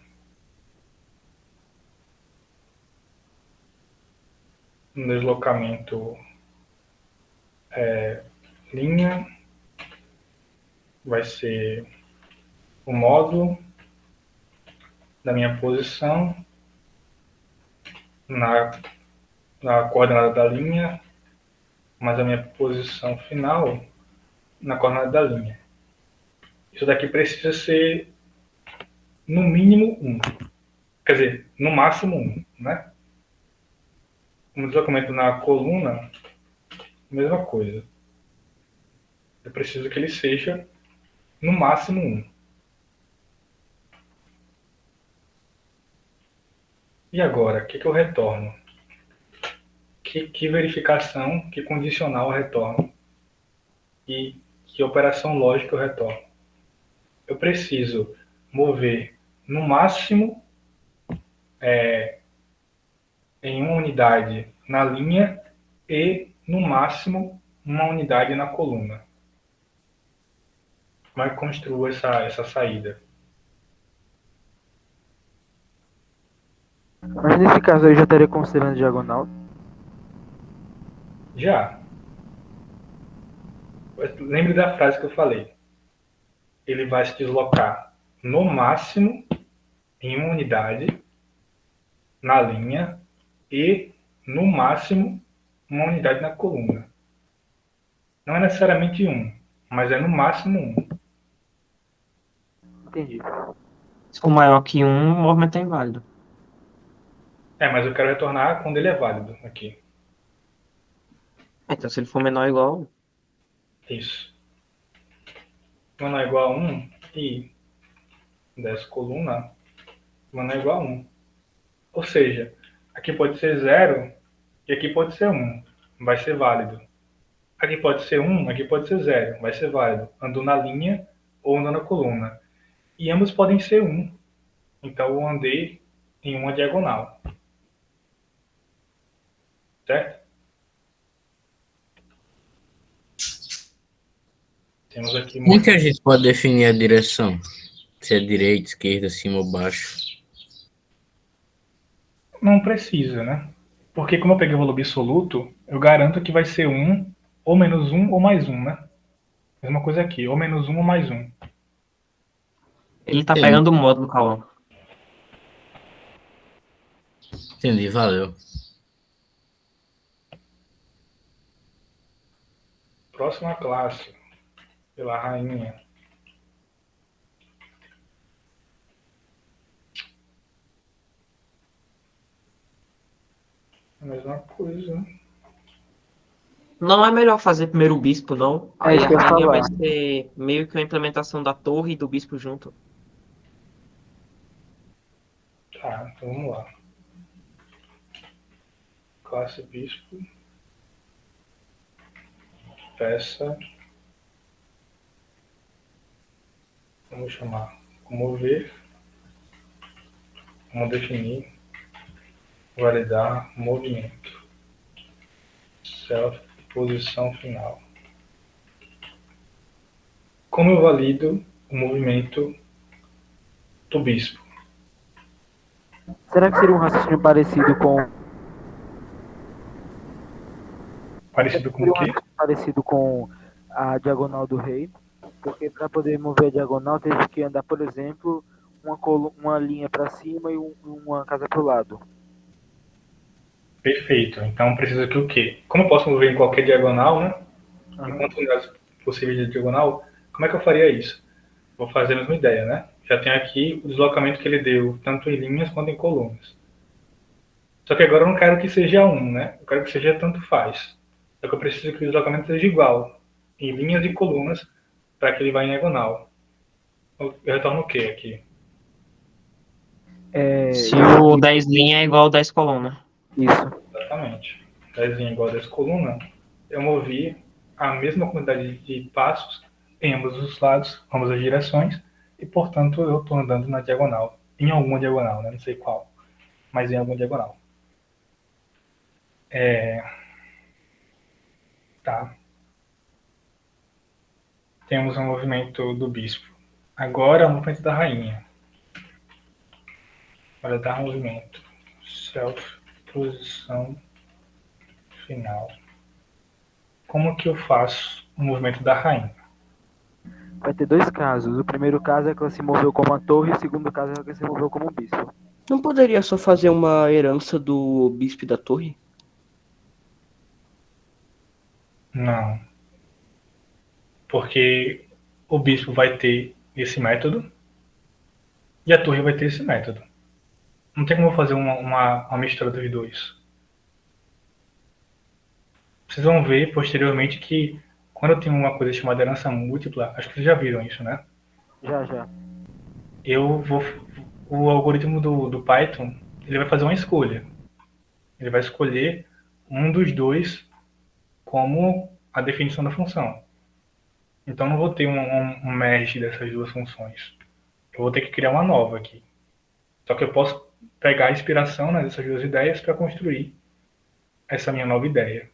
um deslocamento linha vai ser o módulo da minha posição na coordenada da linha, mas a minha posição final na coordenada da linha. Isso daqui precisa ser no mínimo 1. Quer dizer, no máximo 1, né? Um deslocamento na coluna, mesma coisa. Eu preciso que ele seja no máximo 1. E agora, o que eu retorno? Que verificação, que condicional eu retorno? E que operação lógica eu retorno? Eu preciso mover no máximo em uma unidade na linha e no máximo uma unidade na coluna. Como é que construo essa saída? Mas nesse caso aí já estaria considerando diagonal. Já. Lembre da frase que eu falei. Ele vai se deslocar no máximo em uma unidade na linha e no máximo uma unidade na coluna. Não é necessariamente 1, mas é no máximo 1. Entendi. Se for maior que 1, o movimento é inválido. Mas eu quero retornar quando ele é válido aqui. Então, se ele for menor ou igual, Isso. Menor é igual a 1 e dessa coluna, menor é igual a 1. Ou seja, aqui pode ser 0 e aqui pode ser 1. Vai ser válido. Aqui pode ser 1, aqui pode ser 0. Vai ser válido. Ando na linha ou ando na coluna. E ambos podem ser 1. Então eu andei em uma diagonal. Certo? Temos aqui Como que a gente pode definir a direção? Se é direita, esquerda, cima ou baixo? Não precisa, né? Porque como eu peguei o valor absoluto, eu garanto que vai ser 1, ou menos 1, ou mais 1, né? Mesma coisa aqui, ou menos 1 ou mais 1. ele tá Entendi. pegando o módulo, Cauã. Entendi, valeu. Próxima classe, pela rainha. A mesma coisa. Não é melhor fazer primeiro o bispo, não? É Aí isso a que eu ia rainha vai falar. ser meio que uma implementação da torre e do bispo junto. Tá, então vamos lá. Classe bispo. Peça. Vamos chamar mover. Vamos definir. Validar movimento. Self, posição final. Como eu valido o movimento do bispo? Será que seria um raciocínio parecido com. Parecido com Seria o um quê? raciocínio parecido com a diagonal do rei? Porque para poder mover a diagonal teve que andar, por exemplo, uma linha para cima e uma casa para o lado. Perfeito. Então precisa que o quê? Como eu posso mover em qualquer diagonal, né? Em Aham. quantos unidades possíveis de diagonal, como é que eu faria isso? Vou fazer a mesma ideia, né? Já tem aqui o deslocamento que ele deu, tanto em linhas quanto em colunas. Só que agora eu não quero que seja 1, né? Eu quero que seja tanto faz. Só que eu preciso que o deslocamento seja igual, em linhas e colunas, para que ele vá em diagonal. Eu retorno o quê aqui? Se o 10 linha é igual ao 10 coluna. Isso. Exatamente. 10 igual a 10 coluna, eu movi a mesma quantidade de passos em ambos os lados, ambas as direções, e, portanto, eu estou andando na diagonal. Em alguma diagonal, né? Não sei qual, mas em alguma diagonal. Tá. Temos o movimento do bispo. Agora, o movimento da rainha. Para dar movimento. Self, posição final. Como que eu faço o movimento da rainha? Vai ter dois casos. O primeiro caso é que ela se moveu como a torre, e o segundo caso é que ela se moveu como o bispo. Não poderia só fazer uma herança do bispo e da torre? Não. Porque o bispo vai ter esse método e a torre vai ter esse método. Não tem como eu fazer uma mistura dos dois. Vocês vão ver posteriormente que quando eu tenho uma coisa chamada herança múltipla, acho que vocês já viram isso, né? Já. O algoritmo do Python, ele vai fazer uma escolha. Ele vai escolher um dos dois como a definição da função. Então não vou ter um merge dessas duas funções. Eu vou ter que criar uma nova aqui. Só que eu posso pegar a inspiração nessas duas ideias para construir essa minha nova ideia.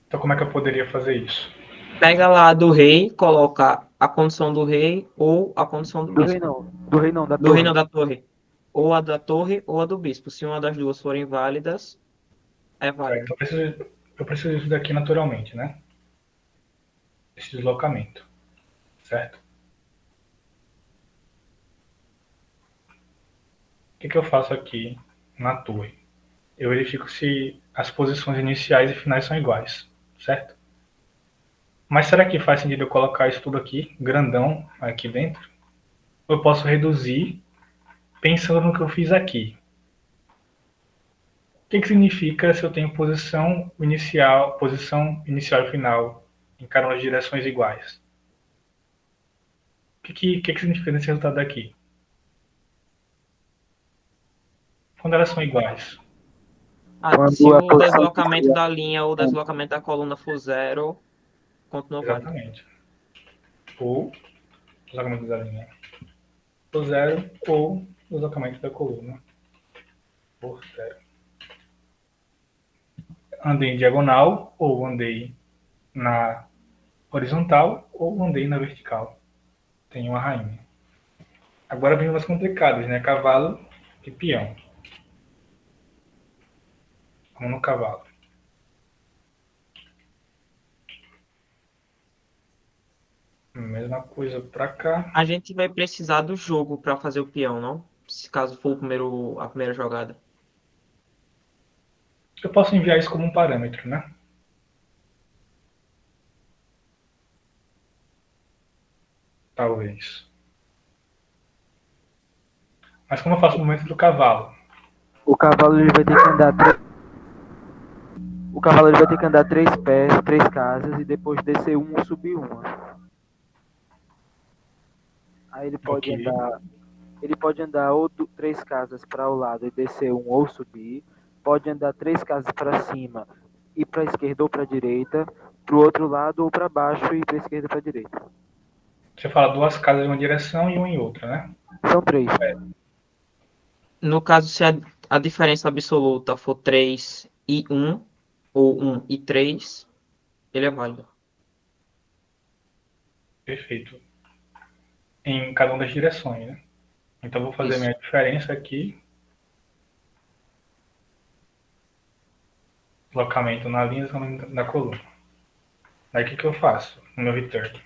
Então como é que eu poderia fazer isso? Pega lá do rei, coloca a condição do rei ou a condição do Do bispo. rei não. Do rei não, da Do torre. rei não, da torre. Ou a da torre ou a do bispo. Se uma das duas forem válidas, é válida. Então eu preciso disso daqui naturalmente, né? Esse deslocamento. Certo? O que eu faço aqui na torre? Eu verifico se as posições iniciais e finais são iguais, certo? Mas será que faz sentido eu colocar isso tudo aqui, grandão, aqui dentro? Ou eu posso reduzir pensando no que eu fiz aqui? O que significa se eu tenho posição inicial e final em cada uma das direções iguais? O que significa esse resultado aqui? Quando elas são iguais. Se Quando a o posição deslocamento da linha ou o deslocamento da coluna for zero, continua válido. Exatamente. Ou deslocamento da linha por zero ou deslocamento da coluna por zero. Andei em diagonal ou andei na horizontal ou andei na vertical. Tem uma rainha. Agora vem umas complicadas, né? Cavalo e peão. Vamos no cavalo. Mesma coisa para cá. A gente vai precisar do jogo para fazer o peão, não? Se caso for a primeira jogada. Eu posso enviar isso como um parâmetro, né? Talvez. Mas como eu faço o movimento do cavalo? O cavalo ele vai ter que andar O cavalo ele vai ter que andar 3 pés, 3 casas e depois descer uma ou subir uma. Aí ele pode Ok. andar. Ele pode andar ou 3 casas para o lado e descer um ou subir. Pode andar 3 casas para cima e para a esquerda ou para a direita. Para o outro lado ou para baixo e para a esquerda ou para a direita. Você fala duas casas em uma direção e uma em outra, né? São 3. No caso, se a diferença absoluta for 3 e 1, ou 1 e 3, ele é válido. Perfeito. Em cada uma das direções, né? Então eu vou fazer a Isso. minha diferença aqui. Deslocamento na linha, deslocamento na coluna. Aí o que eu faço no meu return?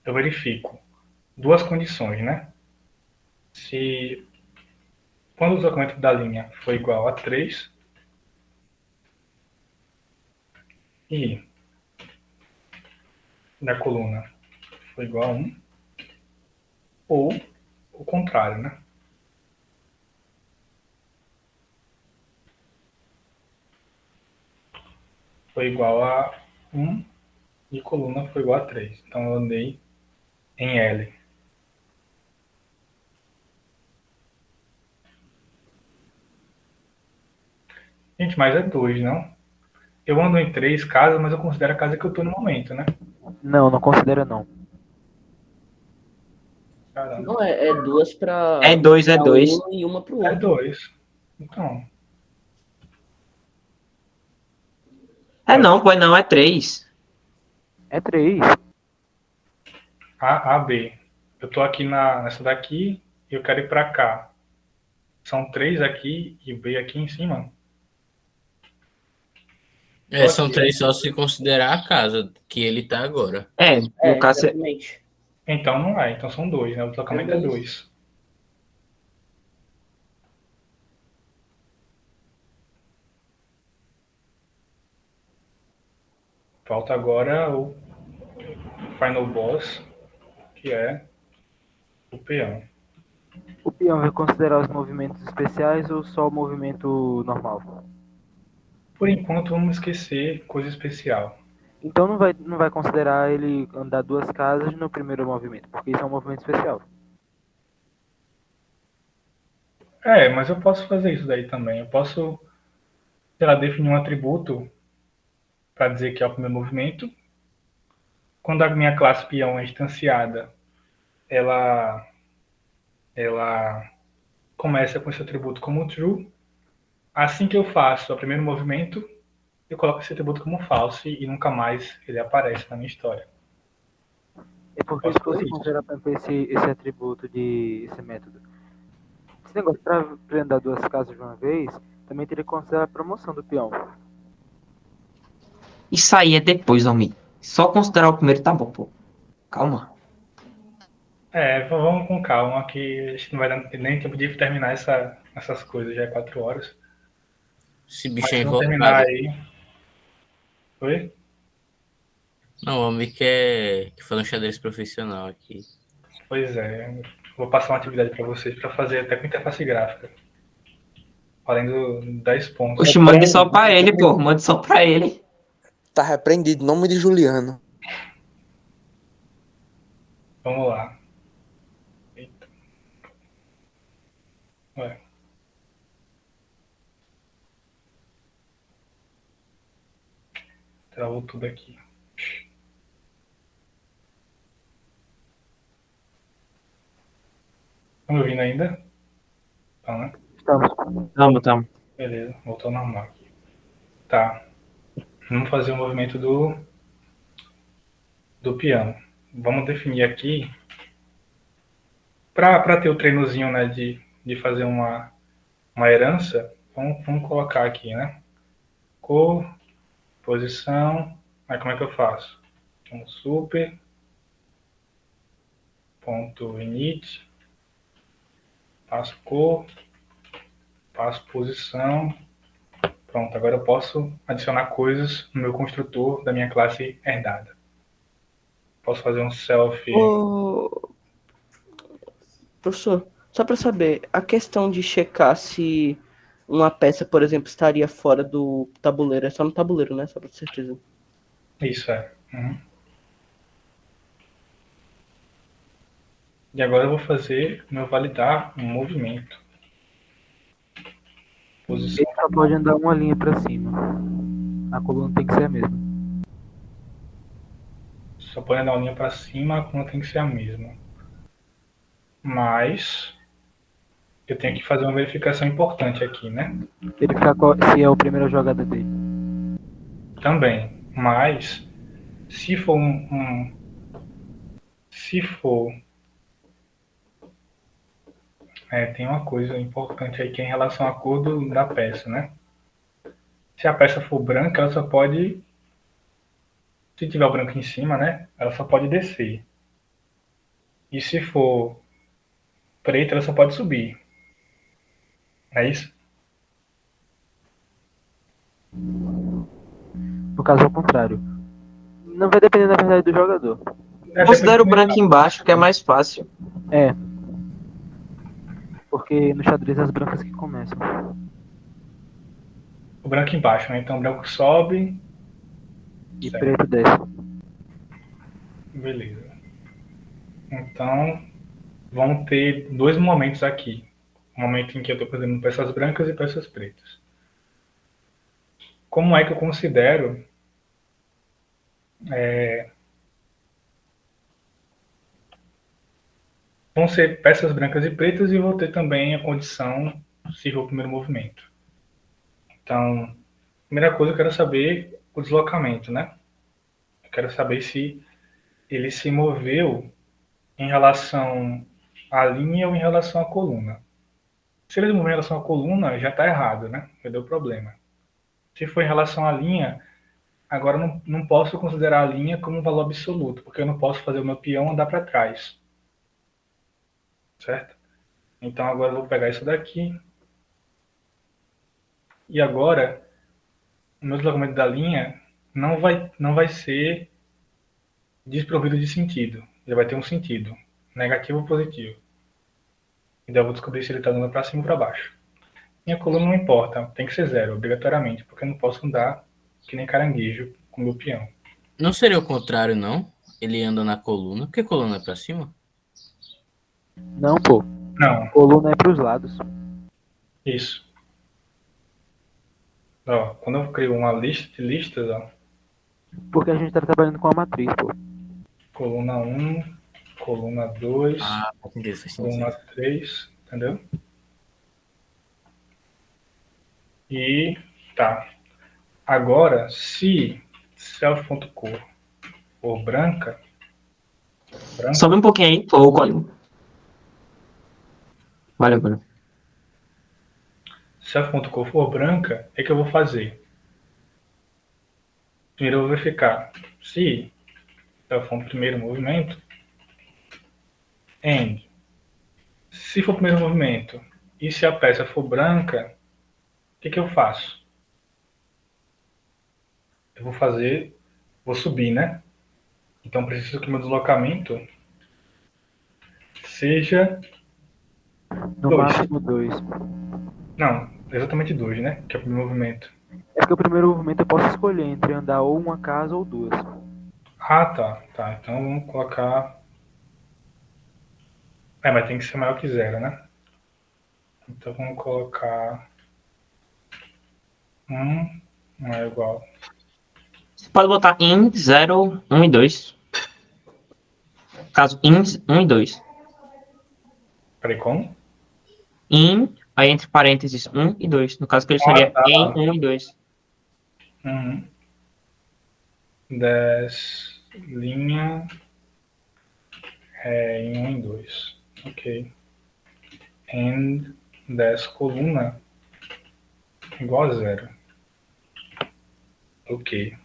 Eu verifico duas condições, né? Se quando o deslocamento da linha for igual a 3 e da coluna for igual a 1, ou o contrário, né? Foi igual a 1 e coluna foi igual a 3. Então eu andei em L. Gente, mas é 2, não? Eu ando em 3 casas, mas eu considero a casa que eu tô no momento, né? Não, não considera não. Caramba. Não, é duas É dois, é pra dois. um e uma pro É outro. 2. Então, É não, pois não, é 3. É 3. A, B. Eu tô aqui nessa daqui e eu quero ir pra cá. São 3 aqui e o B aqui em cima. São Ok. 3 só se considerar a casa que ele tá agora. No caso, Exatamente. Então não é. Então são 2, né? O deslocamento é 2. Falta agora o final boss, que é o peão. O peão vai considerar os movimentos especiais ou só o movimento normal? Por enquanto, vamos esquecer coisa especial. Então não vai considerar ele andar 2 casas no primeiro movimento, porque isso é um movimento especial. Mas eu posso fazer isso daí também. Eu posso, sei lá, definir um atributo para dizer que é o primeiro movimento. Quando a minha classe peão é instanciada, ela começa com esse atributo como true. Assim que eu faço o primeiro movimento, eu coloco esse atributo como false e nunca mais ele aparece na minha história. É porque Posso se fazer você isso. considerar, por exemplo, esse atributo esse método, esse negócio para andar 2 casas de uma vez, também teria que considerar a promoção do peão. isso aí é depois, homem. Só considerar o primeiro tá bom, pô. Calma. Vamos com calma, que a gente não vai dar nem tempo de terminar essas coisas, já é 4 horas. Esse Mas bicho é se não terminar invocado. aí. Oi? Não, o homem que faz um xadrez profissional aqui. Pois é. Vou passar uma atividade para vocês para fazer até com interface gráfica. Valendo 10 pontos. Oxe, mande só pra ele, pô. Mande só pra ele. Tá repreendido, nome de Juliano. Vamos lá. Eita. Ué. Travou tudo aqui. Estão me ouvindo ainda? Tá, né? Tamo. Beleza, voltou ao normal aqui. Tá. Vamos fazer o movimento do peão. Vamos definir aqui, para ter o treinozinho, né, de fazer uma herança, vamos colocar aqui, né? Cor, posição, aí como é que eu faço? Um super, ponto init, passo cor, passo posição, pronto, agora eu posso adicionar coisas no meu construtor da minha classe herdada. Posso fazer um self. Ô, professor, só para saber, a questão de checar se uma peça, por exemplo, estaria fora do tabuleiro, é só no tabuleiro, né? Só para ter certeza. Isso é. Uhum. E agora eu vou fazer meu validar um movimento. Posição. Ele só pode andar uma linha para cima. A coluna tem que ser a mesma. Só pode andar uma linha para cima, a coluna tem que ser a mesma. Mas eu tenho que fazer uma verificação importante aqui, né? Verificar se é a primeira jogada dele. Também. Mas se for tem uma coisa importante aí que é em relação à cor da peça, né? Se a peça for branca, ela só pode, se tiver o branco em cima, né? Ela só pode descer. E se for preta, ela só pode subir. É isso? No caso, ao contrário. Não vai depender, na verdade, do jogador. Considera o branco embaixo, que é mais fácil. É. Porque no xadrez é as brancas que começam. O branco embaixo, né? Então o branco sobe. E Certo. preto desce. Beleza. Então, vão ter 2 momentos aqui. Um momento em que eu estou fazendo peças brancas e peças pretas. como é que eu considero vão ser peças brancas e pretas e vou ter também a condição se for o primeiro movimento. Então, primeira coisa eu quero saber o deslocamento, né? Eu quero saber se ele se moveu em relação à linha ou em relação à coluna. Se ele se moveu em relação à coluna, já está errado, né? Já deu problema. Se for em relação à linha, agora não posso considerar a linha como um valor absoluto, porque eu não posso fazer o meu peão andar para trás. Certo? Então agora eu vou pegar isso daqui. E agora, o meu deslocamento da linha não vai ser desprovido de sentido. Ele vai ter um sentido, negativo ou positivo. E daí eu vou descobrir se ele está andando para cima ou para baixo. Minha coluna não importa, tem que ser zero, obrigatoriamente, porque eu não posso andar que nem caranguejo com meu peão. Não seria o contrário, não? Ele anda na coluna. Por que coluna é pra cima? Não, pô. Não, Coluna é pros lados. isso. Ó, quando eu crio uma lista de listas, ó, Porque a gente tá trabalhando com a matriz, pô. coluna 1, coluna 2, Faz sentido, faz coluna sentido. 3, entendeu? E tá. Agora, se self.cor for branca, Sobe um pouquinho aí, ou valeu. self.cor for branca, o que eu vou fazer? Primeiro eu vou verificar se self primeiro movimento, end. Se for o primeiro movimento e se a peça for branca, o que eu faço? Eu vou subir, né? Então preciso que meu deslocamento seja No 2. máximo 2. Não, exatamente 2, né? Que é o primeiro movimento. É porque o primeiro movimento eu posso escolher entre andar ou uma casa ou duas. Ah, tá. Tá, então vamos colocar... mas tem que ser maior que 0, né? Então vamos colocar 1 é igual. Você pode botar in 0, 1 e 2. Caso in 1 e 2. Peraí, como? In, aí entre parênteses 1 e 2. No caso que ele Ah, seria tá. em 1 e 2. Uhum. 10 linha em 1 e 2. Ok. And 10 coluna igual a 0. Ok.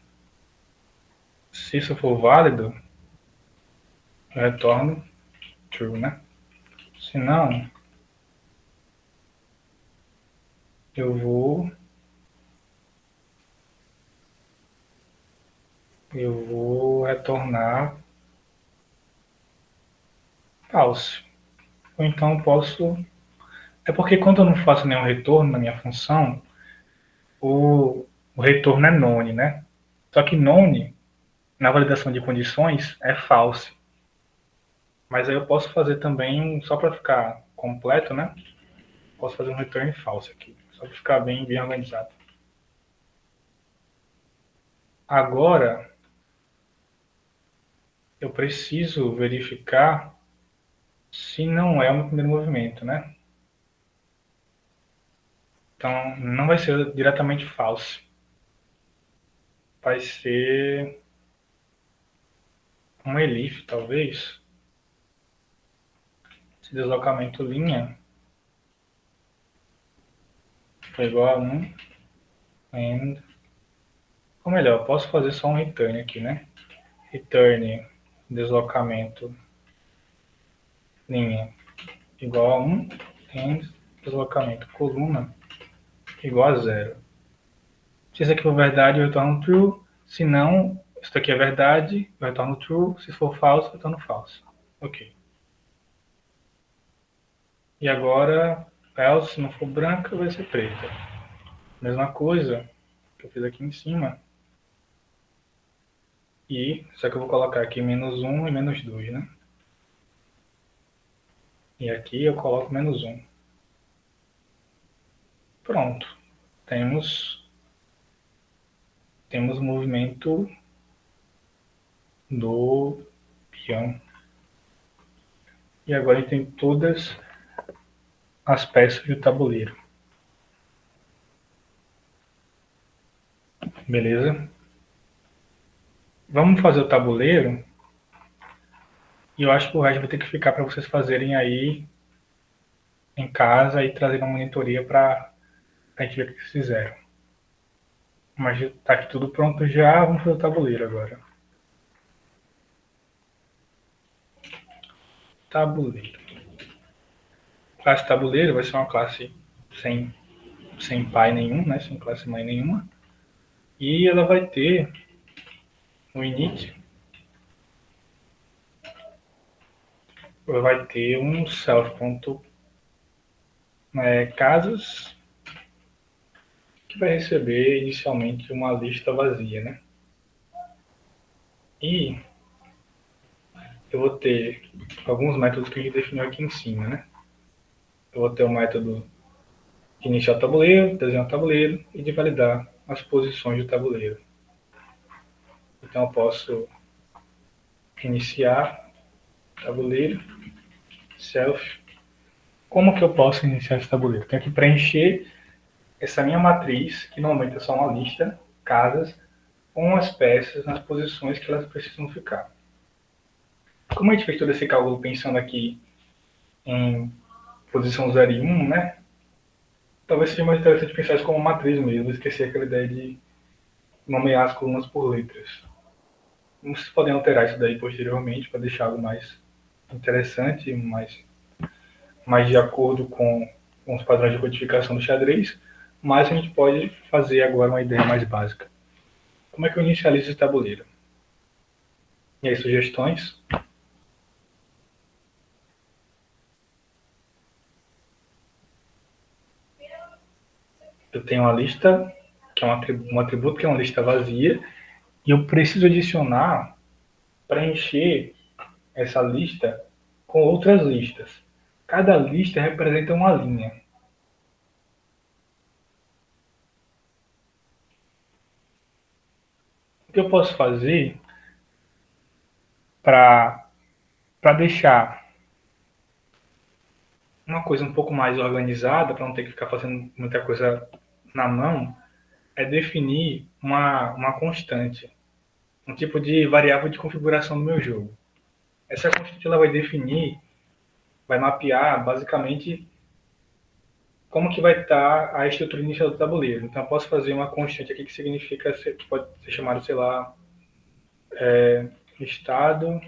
Se isso for válido, eu retorno true, né? Se não, eu vou retornar false. Ou então posso... É porque quando eu não faço nenhum retorno na minha função, o retorno é none, né? Só que none, na validação de condições, é false. Mas aí eu posso fazer também, só para ficar completo, né? Posso fazer um return false aqui, só para ficar bem organizado. Agora, eu preciso verificar se não é o meu primeiro movimento, né? Então, não vai ser diretamente false. Vai ser um elif, talvez. Esse deslocamento linha foi igual a 1. And... Ou melhor, eu posso fazer só um return aqui, né? Return deslocamento linha igual a 1. And deslocamento coluna igual a 0. Se isso aqui for verdade, eu retorno true. Se não, isso aqui é verdade, eu retorno true. Se for falso, eu retorno falso. Ok. E agora, else, se não for branca, vai ser preta. Mesma coisa que eu fiz aqui em cima. E, só que eu vou colocar aqui menos 1 e menos 2, né? E aqui eu coloco menos 1. Pronto. Temos temos o movimento do peão. E agora a gente tem todas as peças do tabuleiro. Beleza? Vamos fazer o tabuleiro. E eu acho que o resto vai ter que ficar para vocês fazerem aí em casa e trazer uma monitoria para a gente ver o que vocês fizeram. Mas tá aqui tudo pronto já, vamos fazer o tabuleiro agora. Tabuleiro. Classe tabuleiro vai ser uma classe sem pai nenhum, né? Sem classe mãe nenhuma. E ela vai ter no init, vai ter um self.casas que vai receber inicialmente uma lista vazia, né? E eu vou ter alguns métodos que a gente definiu aqui em cima, né? Eu vou ter o método de iniciar o tabuleiro, desenhar o tabuleiro e de validar as posições do tabuleiro. Então eu posso iniciar tabuleiro, self. Como que eu posso iniciar esse tabuleiro? Tenho que preencher essa minha matriz, que normalmente é só uma lista, casas, com as peças nas posições que elas precisam ficar. Como a gente fez todo esse cálculo pensando aqui em posição 0 e 1, né? Talvez seja mais interessante pensar isso como matriz mesmo, esquecer aquela ideia de nomear as colunas por letras. Vocês podem alterar isso daí posteriormente para deixar algo mais interessante, mais de acordo com os padrões de codificação do xadrez, mas a gente pode fazer agora uma ideia mais básica. Como é que eu inicializo esse tabuleiro? E aí, sugestões? Eu tenho uma lista, que é um atributo que é uma lista vazia, e eu preciso adicionar, preencher essa lista com outras listas. Cada lista representa uma linha. O que eu posso fazer para deixar uma coisa um pouco mais organizada, para não ter que ficar fazendo muita coisa na mão, é definir uma constante, um tipo de variável de configuração do meu jogo. Essa constante ela vai definir, vai mapear basicamente como que vai estar a estrutura inicial do tabuleiro. Então eu posso fazer uma constante aqui que significa, que pode ser chamado, sei lá, estado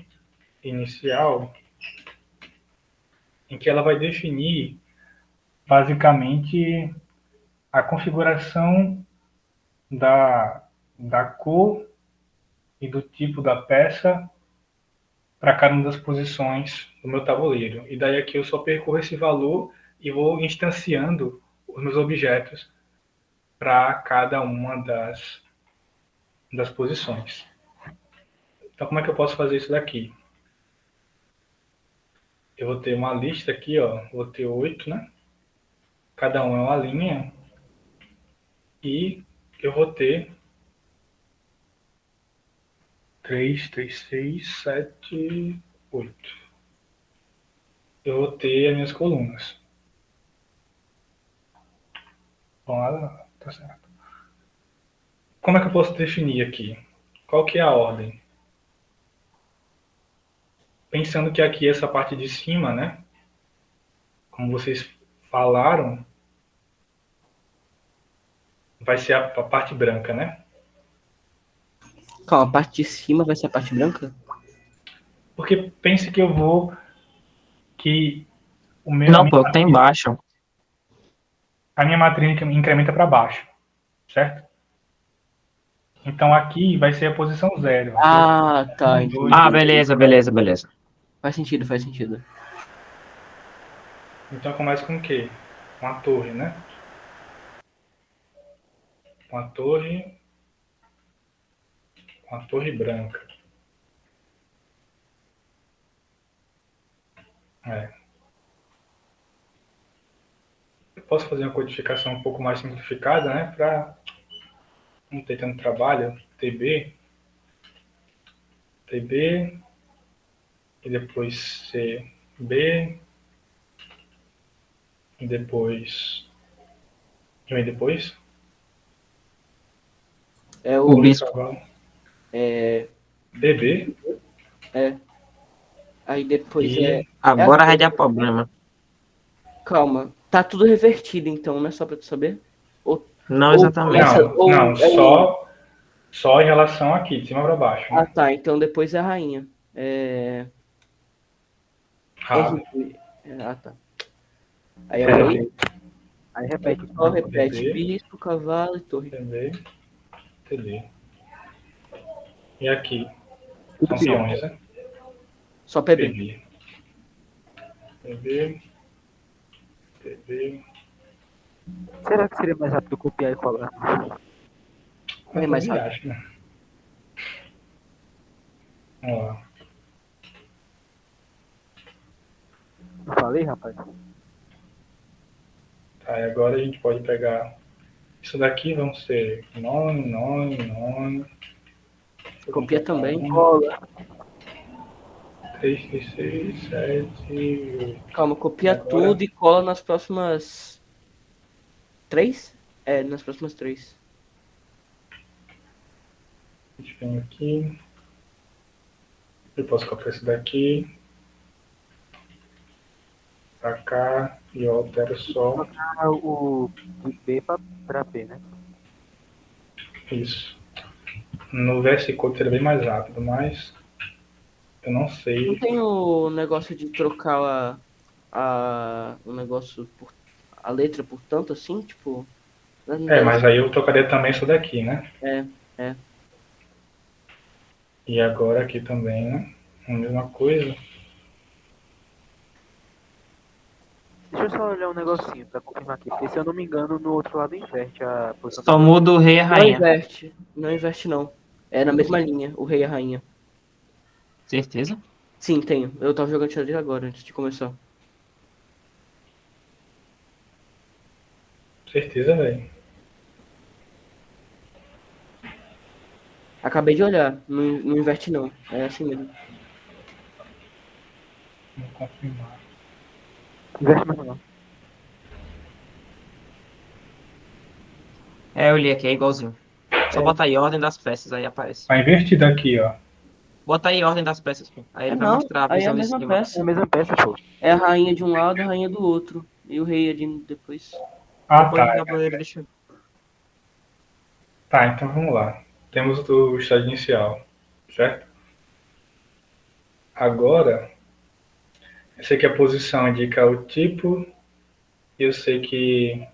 inicial, em que ela vai definir basicamente a configuração da cor e do tipo da peça para cada uma das posições do meu tabuleiro. E daí aqui eu só percorro esse valor e vou instanciando os meus objetos para cada uma das posições. Então como é que eu posso fazer isso daqui? Eu vou ter uma lista aqui, ó, vou ter 8, né? Cada um é uma linha. E eu vou ter 3, 3, 6, 7, 8. Eu vou ter as minhas colunas. Bom, tá certo. Como é que eu posso definir aqui? Qual que é a ordem? Pensando que aqui essa parte de cima, né? Como vocês falaram, vai ser a parte branca, né? Calma, a parte de cima vai ser a parte branca? Porque pense que que o meu, Não, pô, tá embaixo. a minha matriz incrementa para baixo, certo? Então aqui vai ser a posição 0. Ah, tá, entendi. Ah, beleza, beleza, beleza. Faz sentido, faz sentido. Então começa com o quê? Com a torre, né? Com a torre branca. Eu posso fazer uma codificação um pouco mais simplificada, né? Para Vamos ter no trabalho, TB, TB, e depois CB, e depois... que vem depois? É O o bispo. Cavalo. é, BB aí depois e... Agora é vai dar problema. calma, tá tudo revertido então, né? Só pra tu saber. Não Ou exatamente. começa ou Não, é o só em relação aqui, de cima para baixo, Ah, né? tá. Então depois é a rainha. Rá, Ah, tá. Aí é o rei. Aí Aí repete. só repete TB, bispo, cavalo e torre. TB, TB. E aqui, Tudo são peão. peões, né? Só PB. PB. PB, PB. Será que seria mais rápido copiar e colar? É mais rápido. Viagem, né? Vamos lá. Não falei, rapaz? Tá, e agora a gente pode pegar isso daqui, vão ser 9. Copia também. Cola. 3, 6, 7, 8. Calma, copia Agora- tudo e cola nas próximas 3? É, nas próximas 3. A gente vem aqui. Eu posso copiar esse daqui pra cá e eu altero só O B pra B, né? isso. No VS Code seria bem mais rápido, mas eu não Não sei. tem o negócio de trocar o negócio por a letra por tanto assim, tipo. Mas aí eu trocaria também isso daqui, né? É. E agora aqui também, né? A mesma coisa. Deixa eu só olhar um negocinho pra confirmar aqui. Porque se eu não me engano, no outro lado inverte a posição. Só muda o rei e a Não rainha. inverte. Não inverte, não. É na mesma linha, o rei e a rainha. Certeza? Sim, tenho. Eu tava jogando xadrez agora, antes de começar. Certeza, velho. Acabei de olhar. Não inverte, não. É assim mesmo. Vou confirmar. Inverte mais não. Eu li aqui, é igualzinho. Só bota aí ordem das peças, aí aparece. Tá invertido aqui, ó. Bota aí ordem das peças, pô. Aí ele vai Não, mostrar a aí é visão a de mesma cima. É peça. a mesma peça, pô. É a rainha de um lado, a rainha do outro. E o rei ali depois. Ah, Depois tá. do tabuleiro, deixa eu... Tá, então vamos lá. Temos o estado inicial, certo? Agora, eu sei que a posição indica o tipo, e eu sei que...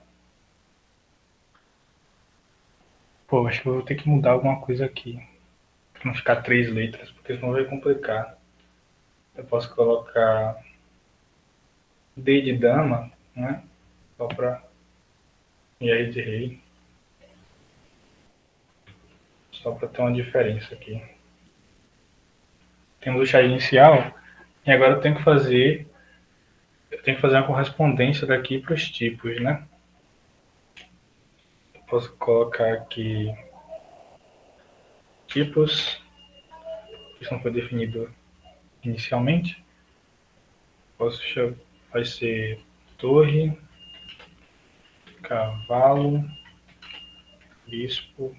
Pô, acho que eu vou ter que mudar alguma coisa aqui. Pra não ficar 3 letras, porque senão vai complicar. Eu posso colocar D de dama, né? Só pra... E R de rei. Só para ter uma diferença aqui. Temos o chá inicial e agora eu tenho que fazer uma correspondência daqui para os tipos, né? Eu posso colocar aqui tipos, isso não foi definido inicialmente. Vai ser torre, cavalo, bispo,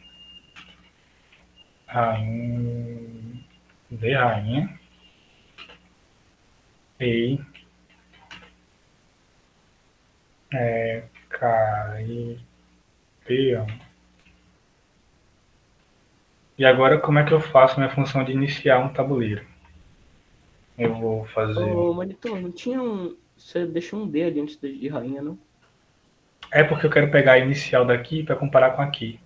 rainha, de rainha, rei, peão. E agora como é que eu faço minha função de iniciar um tabuleiro? Eu vou fazer... Ô, Monitor, não tinha um... Você deixou um D ali antes de rainha, não? É porque eu quero pegar a inicial daqui para comparar com aqui.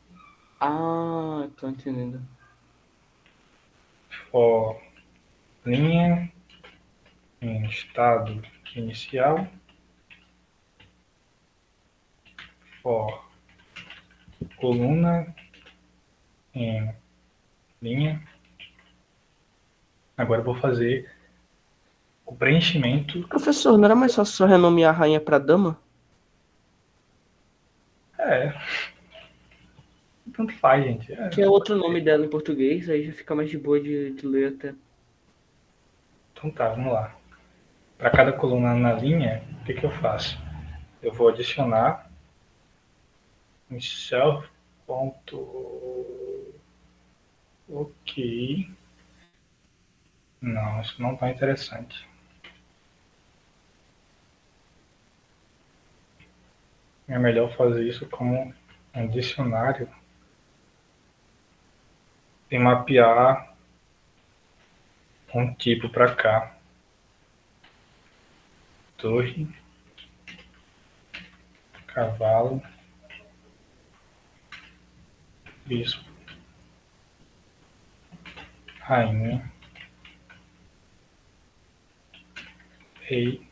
Ah, tô entendendo. For linha em estado inicial. For coluna em linha. Agora eu vou fazer o preenchimento. Professor, não era mais fácil só renomear a rainha pra dama? tanto faz, gente. Que é outro nome dela em português, aí já fica mais de boa de ler até. Então tá, vamos lá. Para cada coluna na linha, o que eu faço? Eu vou adicionar em self ponto ok. Não, isso não está interessante. É melhor fazer isso como um dicionário e mapear um tipo para cá. Torre, cavalo, bispo, rainha, rei,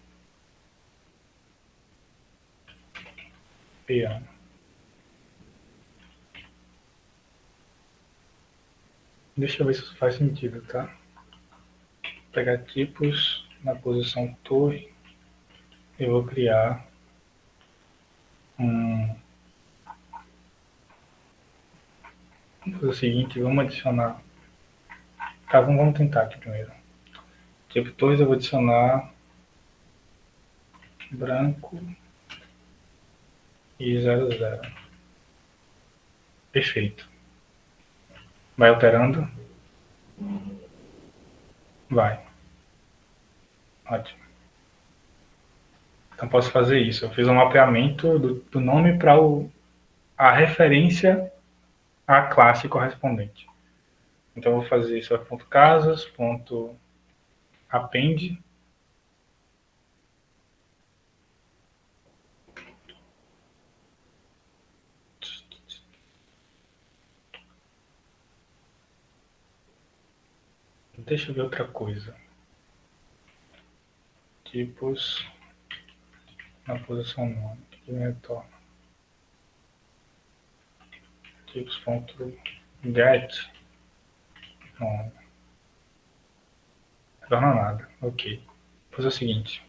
peão. Deixa eu ver se isso faz sentido, tá? Vou pegar tipos na posição torre. Eu vou criar Vamos fazer o seguinte, vamos adicionar. Tá, vamos tentar aqui primeiro. Tipo torres eu vou adicionar branco e 00. Perfeito. Vai alterando? Vai. Ótimo. Então posso fazer isso. Eu fiz um mapeamento do nome para a referência à classe correspondente. Então eu vou fazer isso, ponto casas, ponto append. Deixa eu ver outra coisa. Tipos na posição nome, que me retorna. Tipos.get não retorna nada. Ok. Vou fazer o seguinte.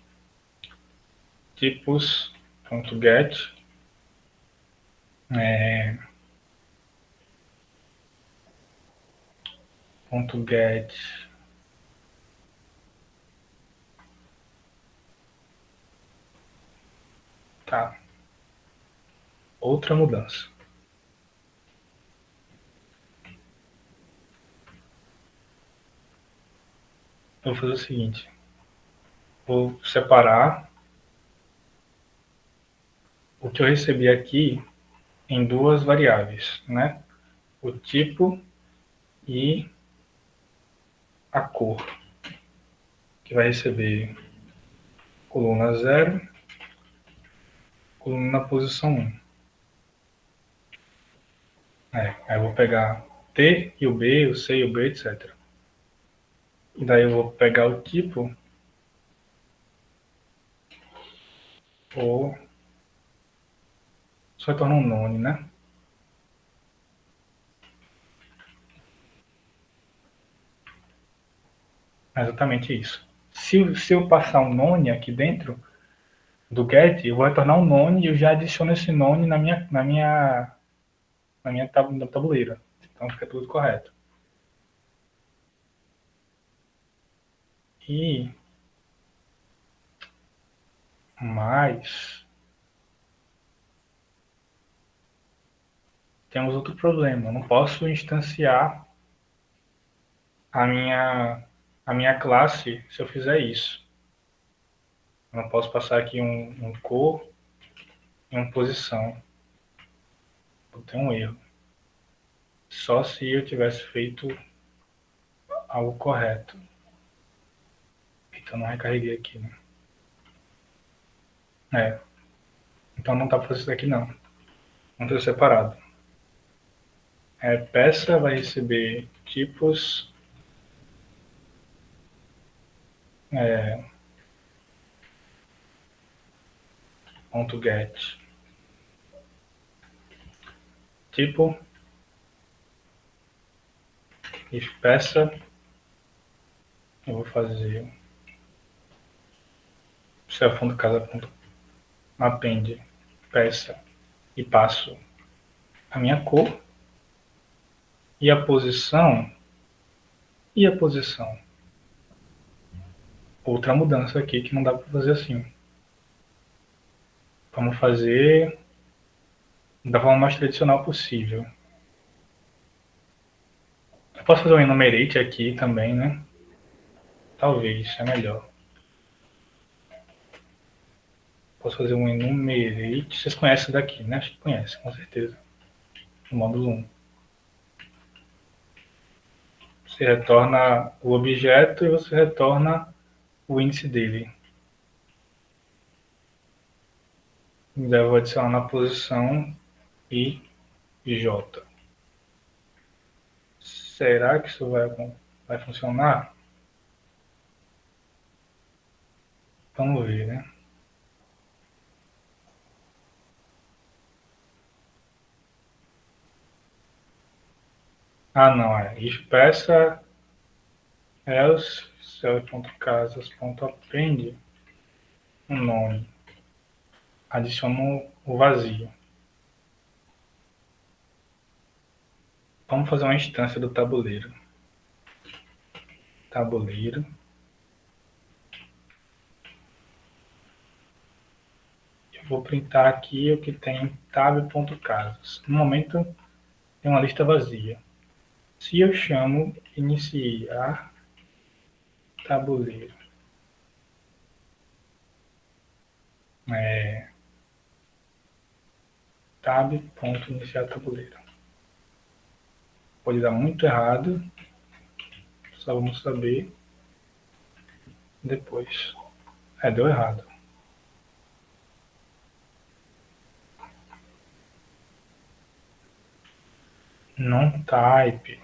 Tipos.get .get tá. Outra mudança. Eu vou fazer o seguinte. Vou separar o que eu recebi aqui em duas variáveis, né? O tipo e a cor, que vai receber coluna 0, coluna na posição 1. Aí eu vou pegar T e o B, o C e o B, etc. E daí eu vou pegar o tipo ou só torna um nome, né? É exatamente isso. Se eu passar um none aqui dentro do get, eu vou retornar um none e eu já adiciono esse none na tabuleira. Então fica tudo correto. E mais temos outro problema. Eu não posso instanciar a minha classe se eu fizer isso. Eu não posso passar aqui um cor e uma posição. Vou ter um erro. Só se eu tivesse feito algo correto. Então não recarreguei aqui, né? Então não dá para fazer isso daqui não. Não ter separado. Peça vai receber tipos .get tipo e peça eu vou fazer self.casa.append peça e passo a minha cor E a posição? E a posição? Outra mudança aqui que não dá para fazer assim. Vamos fazer da forma mais tradicional possível. Eu posso fazer um enumerate aqui também, né? Talvez, é melhor. Posso fazer um enumerate. Vocês conhecem daqui, né? Acho que conhecem, com certeza. No módulo 1. Você retorna o objeto e você retorna o índice dele. Daí eu vou adicionar na posição I e J. Será que isso vai funcionar? Vamos ver, né? Ah, não, é expressa else self.casas.append um nome. Adiciono o vazio. Vamos fazer uma instância do tabuleiro. Tabuleiro. Eu vou printar aqui o que tem tab.casas. No momento tem uma lista vazia. Se eu chamo iniciar tabuleiro, tab.iniciar tabuleiro. Pode dar muito errado, só vamos saber depois. Deu errado. Non type.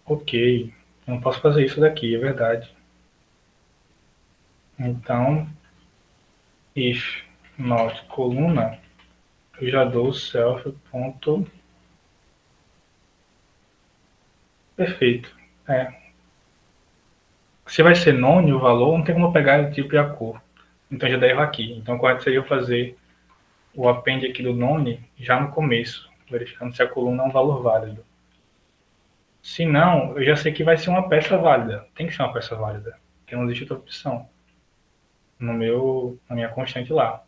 Ok, eu não posso fazer isso daqui, é verdade. Então, if not coluna, eu já dou self. Perfeito. Se vai ser none o valor, não tem como pegar o tipo e a cor. Então já dá erro aqui. Então o correto seria eu fazer o append aqui do none já no começo, verificando se a coluna é um valor válido. Se não, eu já sei que vai ser uma peça válida. Tem que ser uma peça válida, porque não existe outra opção na minha constante lá.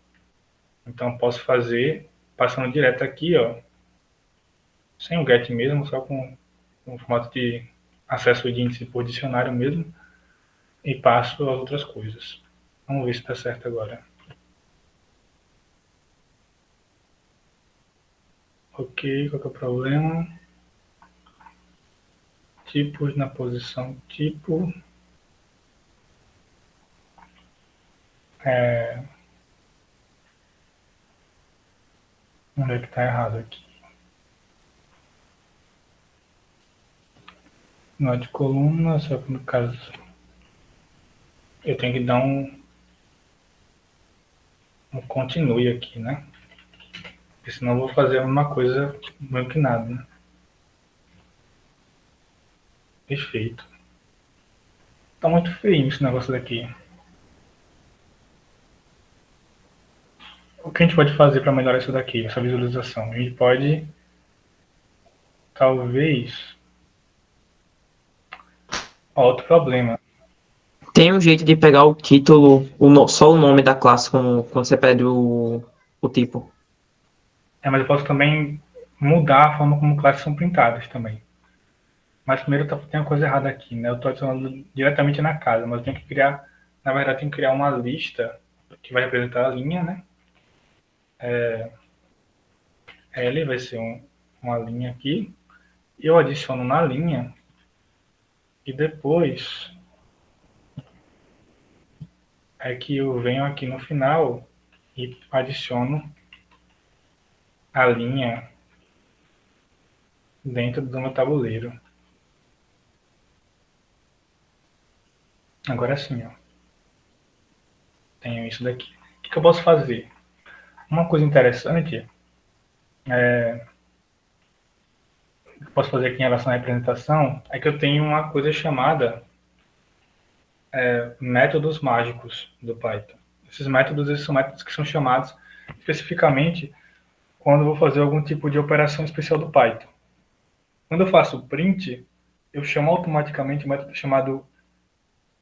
Então eu posso fazer passando direto aqui, ó, sem o get mesmo, só com o formato de acesso de índice por dicionário mesmo, e passo as outras coisas. Vamos ver se está certo agora. Ok, qual que é o problema? Tipos na posição tipo. Onde é que está errado aqui? Not coluna, só que no caso eu tenho que dar um continue aqui, né? Porque senão eu vou fazer a mesma coisa mesmo que nada, né? Perfeito. Tá muito feio esse negócio daqui. O que a gente pode fazer para melhorar isso daqui, essa visualização? A gente pode, talvez, outro problema. Tem um jeito de pegar o título, só o nome da classe quando você pede o tipo. Mas eu posso também mudar a forma como classes são printadas também. Mas primeiro tem uma coisa errada aqui, né? Eu estou adicionando diretamente na casa, mas eu tenho que criar, na verdade, eu tenho que criar uma lista que vai representar a linha, né? L vai ser uma linha aqui. Eu adiciono na linha e depois é que eu venho aqui no final e adiciono a linha dentro do meu tabuleiro. Agora sim, ó. Tenho isso daqui. O que eu posso fazer? Uma coisa interessante que eu posso fazer aqui em relação à representação é que eu tenho uma coisa chamada métodos mágicos do Python. Esses métodos, eles são métodos que são chamados especificamente quando eu vou fazer algum tipo de operação especial do Python. Quando eu faço o print, eu chamo automaticamente um método chamado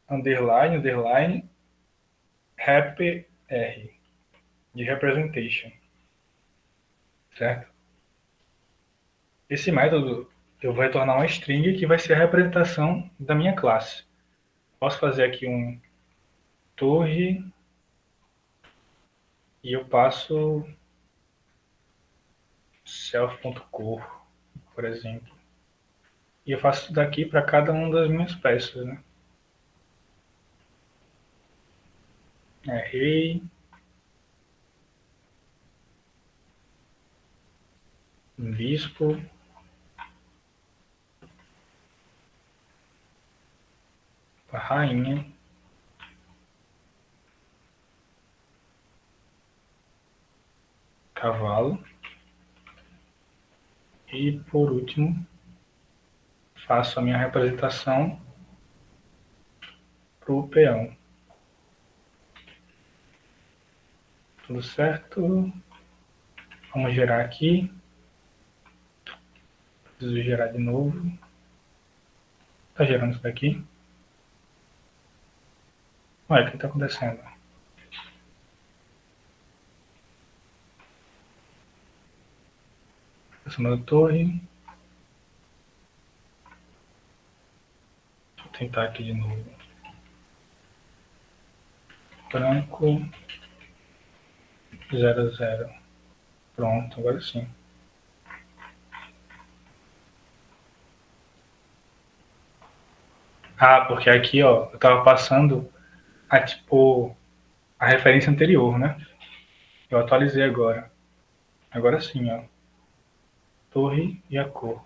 underline rep de representation, certo? Esse método eu vou retornar uma string que vai ser a representação da minha classe. Posso fazer aqui um torre e eu passo self.core, por exemplo. E eu faço isso daqui para cada uma das minhas peças, né? Rei, bispo, a rainha, cavalo e, por último, faço a minha representação para o peão. Tudo certo? Vamos gerar aqui. Preciso gerar de novo. Está gerando isso daqui? Olha o que está acontecendo. Acima da torre. Vou tentar aqui de novo. Branco 00. Pronto, agora sim. Porque aqui, ó, eu estava passando a referência anterior, né? Eu atualizei agora. Agora sim, ó. Torre e a cor.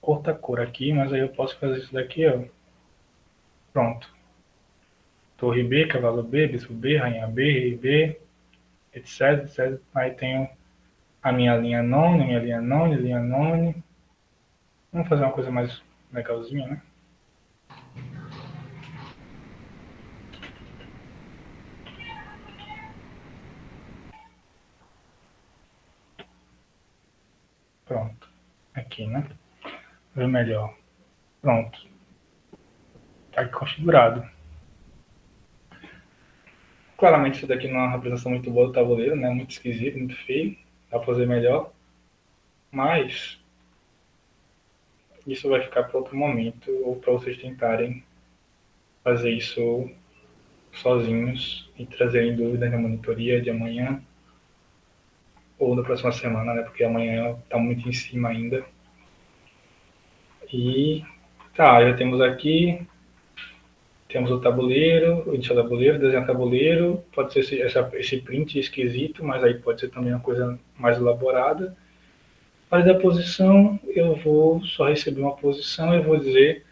Corta a cor aqui, mas aí eu posso fazer isso daqui, ó. Pronto. Torre B, cavalo B, bispo B, rainha B, rei B, etc, etc. Aí tenho a minha linha none, linha none. Vamos fazer uma coisa mais legalzinha, né? Pronto. Aqui, né? Ver melhor. Pronto. Tá aqui configurado. Claramente isso daqui não é uma representação muito boa do tabuleiro, né? Muito esquisito, muito feio. Dá pra fazer melhor. Mas isso vai ficar para outro momento, ou para vocês tentarem fazer isso sozinhos e trazerem dúvidas na monitoria de amanhã ou da próxima semana, né? Porque amanhã está muito em cima ainda. E tá, já temos aqui, temos o tabuleiro, o iniciar tabuleiro, desenhar tabuleiro, pode ser esse print esquisito, mas aí pode ser também uma coisa mais elaborada. Para da posição, eu vou só receber uma posição e vou dizer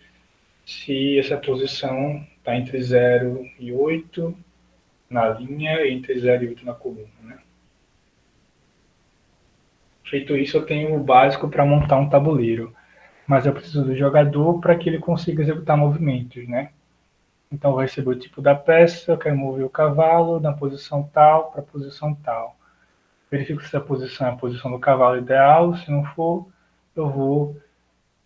se essa posição está entre 0 e 8 na linha e entre 0 e 8 na coluna, né? Feito isso, eu tenho o básico para montar um tabuleiro, mas eu preciso do jogador para que ele consiga executar movimentos, né? Então, eu vou receber o tipo da peça, eu quero mover o cavalo na posição tal para a posição tal. Verifico se a posição é a posição do cavalo ideal, se não for, eu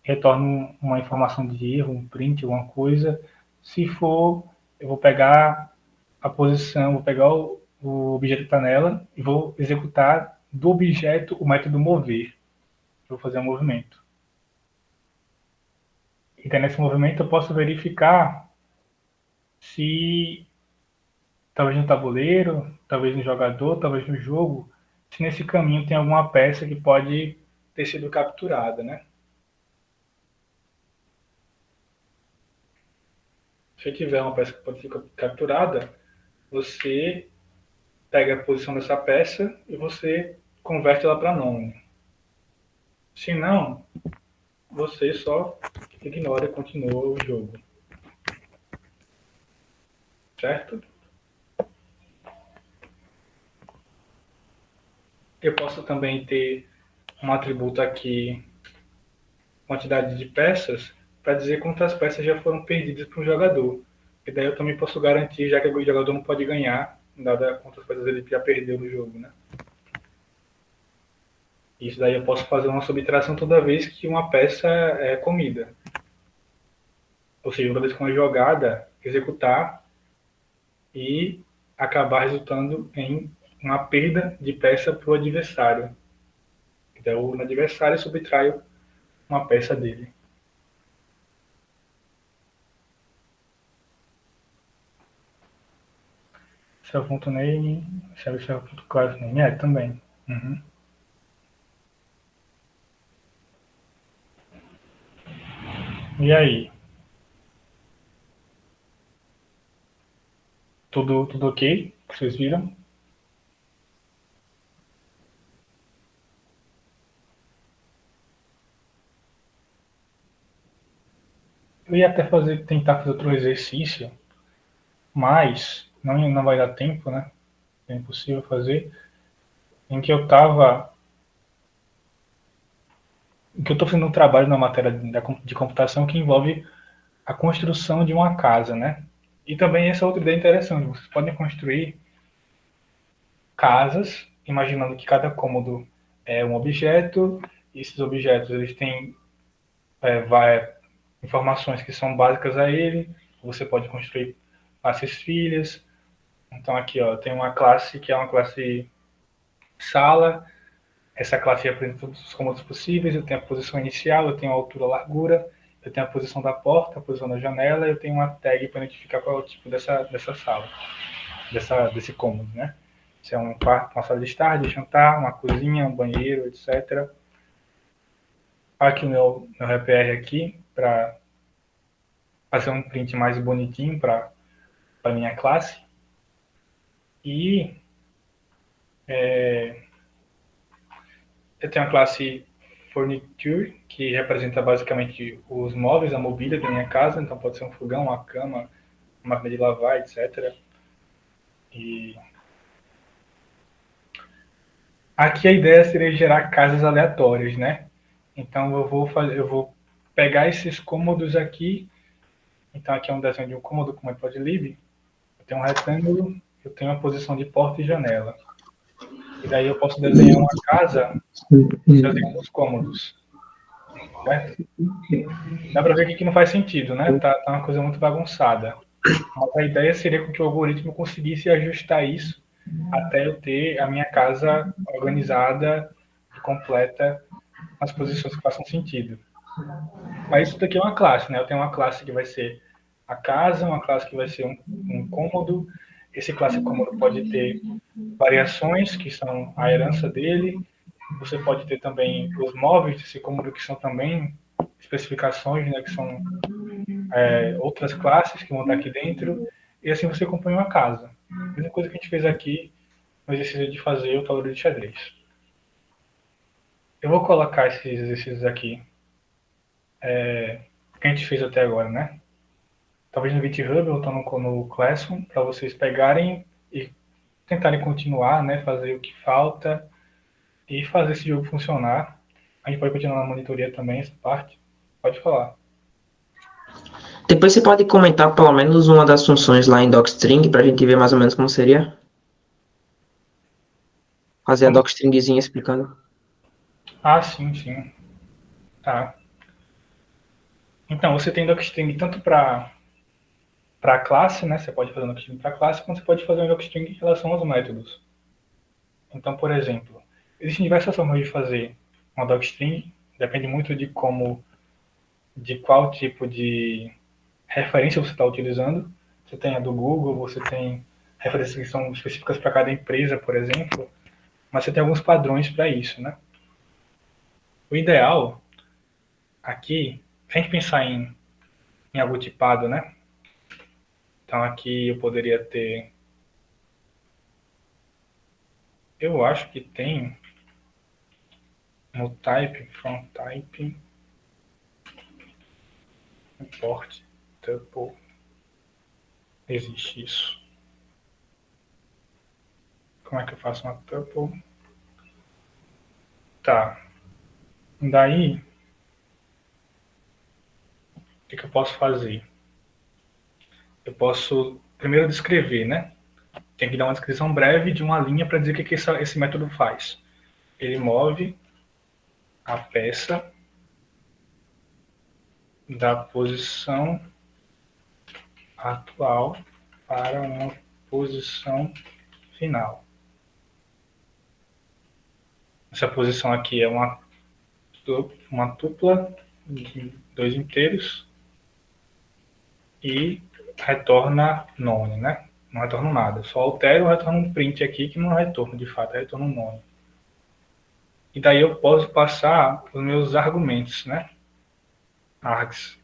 retorno uma informação de erro, um print, alguma coisa. Se for, eu vou pegar a posição, vou pegar o objeto que está nela e vou executar do objeto o método mover. Eu vou fazer um movimento. Então, nesse movimento, eu posso verificar se, talvez no tabuleiro, talvez no jogador, talvez no jogo, se nesse caminho tem alguma peça que pode ter sido capturada, né? Se tiver uma peça que pode ser capturada, você pega a posição dessa peça e você converte ela para nome. Se não, você só ignora e continua o jogo. Certo? Eu posso também ter um atributo aqui, quantidade de peças, para dizer quantas peças já foram perdidas para um jogador. E daí eu também posso garantir, já que o jogador não pode ganhar, dada quantas peças ele já perdeu no jogo, né? Isso daí eu posso fazer uma subtração toda vez que uma peça é comida. Ou seja, toda vez que uma jogada executar e acabar resultando em uma perda de peça para o adversário. Então, no adversário, eu subtraio uma peça dele. Self.name, self.classname, também. Uhum. E aí? Tudo ok? Vocês viram? Eu ia até tentar fazer outro exercício, mas não vai dar tempo, né? É impossível fazer. Em que eu estou fazendo um trabalho na matéria de computação que envolve a construção de uma casa, né? E também essa outra ideia interessante. Vocês podem construir casas, imaginando que cada cômodo é um objeto. E esses objetos eles têm informações que são básicas a ele. Você pode construir classes filhas. Então aqui, ó, tem uma classe que é uma classe sala. Essa classe representa todos os cômodos possíveis. Eu tenho a posição inicial, eu tenho a altura, a largura, eu tenho a posição da porta, a posição da janela, eu tenho uma tag para identificar qual é o tipo dessa sala, desse cômodo, né? Se é um quarto, uma sala de estar, de jantar, uma cozinha, um banheiro, etc. Aqui o meu RPR aqui para fazer um print mais bonitinho para minha classe. E eu tenho a classe Furniture, que representa basicamente os móveis, a mobília da minha casa. Então pode ser um fogão, uma cama, uma máquina de lavar, etc. E aqui a ideia seria gerar casas aleatórias, né? Então eu vou pegar esses cômodos aqui. Então aqui é um desenho de um cômodo com matplotlib. Eu tenho um retângulo, eu tenho a posição de porta e janela. E daí eu posso desenhar uma casa desenhando os cômodos. Certo? Dá para ver que aqui não faz sentido, né? Tá uma coisa muito bagunçada. Mas a ideia seria que o algoritmo conseguisse ajustar isso até eu ter a minha casa organizada e completa, as posições que façam sentido. Mas isso daqui é uma classe, né? Eu tenho uma classe que vai ser a casa, uma classe que vai ser um cômodo. Esse classe cômodo pode ter variações, que são a herança dele. Você pode ter também os móveis desse cômodo, que são também especificações, né? Que são outras classes que vão estar aqui dentro. E assim você compõe uma casa. A mesma coisa que a gente fez aqui no exercício de fazer o tabuleiro de xadrez. Eu vou colocar esses exercícios aqui que a gente fez até agora, né? Talvez no GitHub ou então no Classroom, para vocês pegarem e tentarem continuar, né? Fazer o que falta e fazer esse jogo funcionar. A gente pode continuar na monitoria também, essa parte. Pode falar. Depois você pode comentar pelo menos uma das funções lá em docstring para a gente ver mais ou menos como seria. Fazer a docstringzinha explicando. Ah, sim. Tá. Então, você tem docstring tanto para a classe, né? Você pode fazer um docstring para a classe, como você pode fazer um docstring em relação aos métodos. Então, por exemplo, existem diversas formas de fazer uma docstring, depende muito de qual tipo de referência você está utilizando. Você tem a do Google, você tem referências que são específicas para cada empresa, por exemplo, mas você tem alguns padrões para isso, né? O ideal aqui, se a gente pensar em algo tipado, né? Então aqui eu poderia ter, eu acho que tem no type, from type, import, tuple, existe isso. Como é que eu faço uma tuple? Tá. Daí, o que eu posso fazer? Eu posso primeiro descrever, né? Tem que dar uma descrição breve de uma linha para dizer o que esse método faz. Ele move a peça da posição atual para uma posição final. Essa posição aqui é uma tupla de 2 inteiros e retorna none, né? Não retorna nada, só altero, retorno um print aqui que não retorna de fato, retorna um none. E daí eu posso passar os meus argumentos, né? Args.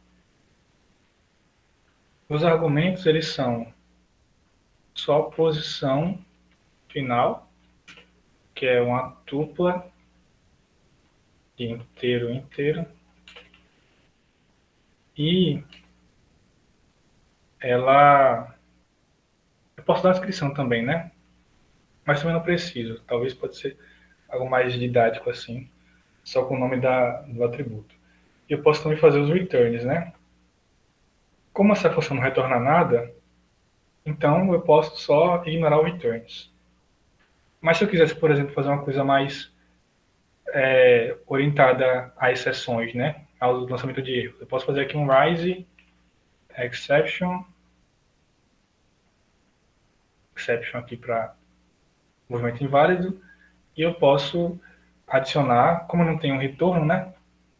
Os argumentos, eles são só posição final, que é uma tupla de inteiro inteiro, e ela, eu posso dar a descrição também, né? Mas também não preciso, talvez pode ser algo mais didático assim, só com o nome do atributo. E eu posso também fazer os returns, né? Como essa função não retorna nada, então eu posso só ignorar o returns. Mas se eu quisesse, por exemplo, fazer uma coisa mais orientada a exceções, né? Ao lançamento de erros, eu posso fazer aqui um rise exception aqui para movimento inválido, e eu posso adicionar, como eu não tenho um retorno, né?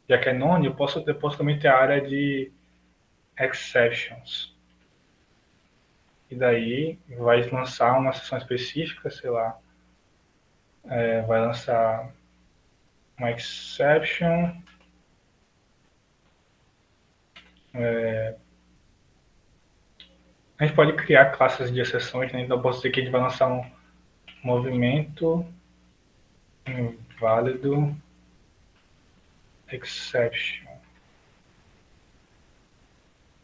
Já que é none, eu posso também ter a área de exceptions. E daí vai lançar uma seção específica, sei lá, vai lançar uma exception, a gente pode criar classes de exceções, né? Então eu posso dizer que a gente vai lançar um movimento inválido exception.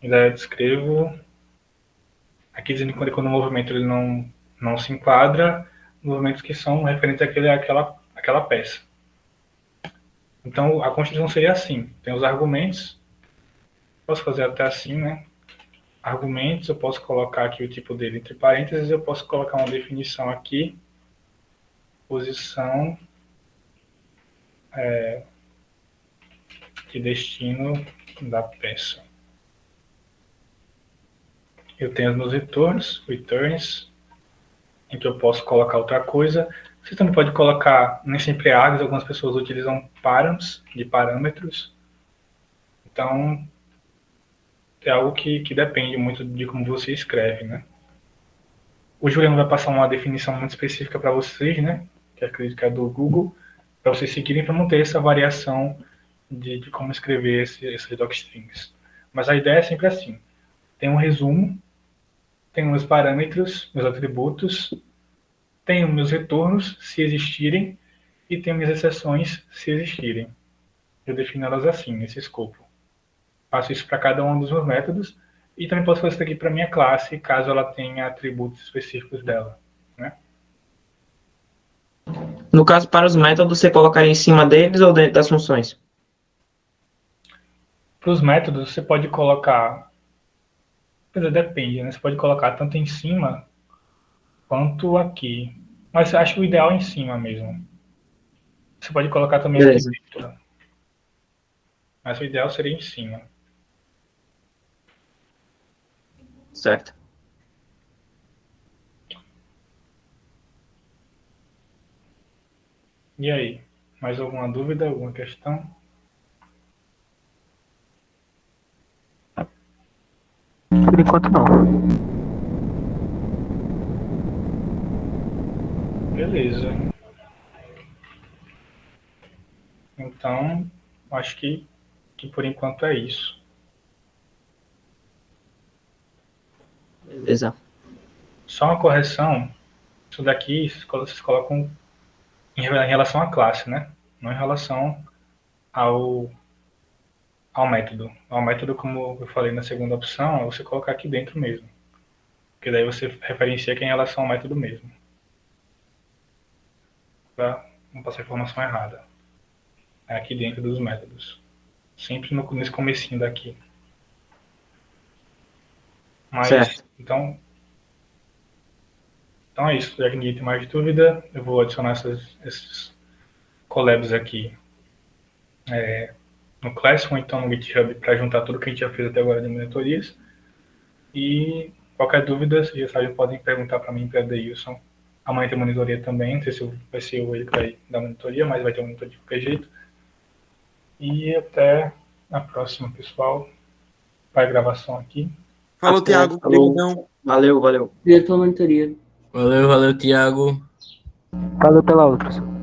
E daí eu descrevo aqui dizendo que quando o movimento ele não se enquadra, movimentos que são referentes àquela peça. Então a construção seria assim: tem os argumentos, posso fazer até assim, né? Argumentos, eu posso colocar aqui o tipo dele entre parênteses, eu posso colocar uma definição aqui, posição de destino da peça. Eu tenho os meus returns, em que eu posso colocar outra coisa. Você também pode colocar, nem sempre args, algumas pessoas utilizam params, de parâmetros. Então, é algo que depende muito de como você escreve, né? O Juliano vai passar uma definição muito específica para vocês, né? Que acredito que é do Google, para vocês seguirem, para não ter essa variação de como escrever esses docstrings. Mas a ideia é sempre assim: tem um resumo, tem meus parâmetros, meus atributos, tenho meus retornos, se existirem, e tenho minhas exceções, se existirem. Eu defino elas assim, nesse escopo. Faço isso para cada um dos meus métodos, e também posso fazer isso aqui para minha classe, caso ela tenha atributos específicos dela, né? No caso, para os métodos, você colocaria em cima deles ou dentro das funções? Para os métodos, você pode colocar... Depende, né? Você pode colocar tanto em cima quanto aqui. Mas eu acho que o ideal é em cima mesmo. Você pode colocar também Beleza. aqui dentro. Mas o ideal seria em cima. Certo. E aí? Mais alguma dúvida, alguma questão? Por enquanto não. Beleza. Então, acho que por enquanto é isso. Beleza. Só uma correção. Isso daqui vocês colocam em relação à classe, né? Não em relação ao método. Ao método, como eu falei na segunda opção, é você colocar aqui dentro mesmo. Porque daí você referencia que é em relação ao método mesmo. Para não passar informação errada. É aqui dentro dos métodos. Sempre nesse comecinho daqui. Mas, Certo. então é isso. Já que ninguém tem mais dúvida, eu vou adicionar esses collabs aqui no Classroom, então no GitHub, para juntar tudo que a gente já fez até agora de monitorias. E qualquer dúvida, vocês já sabem, podem perguntar para mim, para a Deilson. Amanhã tem monitoria também, não sei se vai ser ele que vai dar monitoria, mas vai ter monitoria de qualquer jeito. E até a próxima, pessoal. Vai gravação aqui. Falou, Até, Thiago. falou. Obrigadão. Valeu. Obrigado pela monitoria. Valeu, Thiago. Valeu pela aula, professor.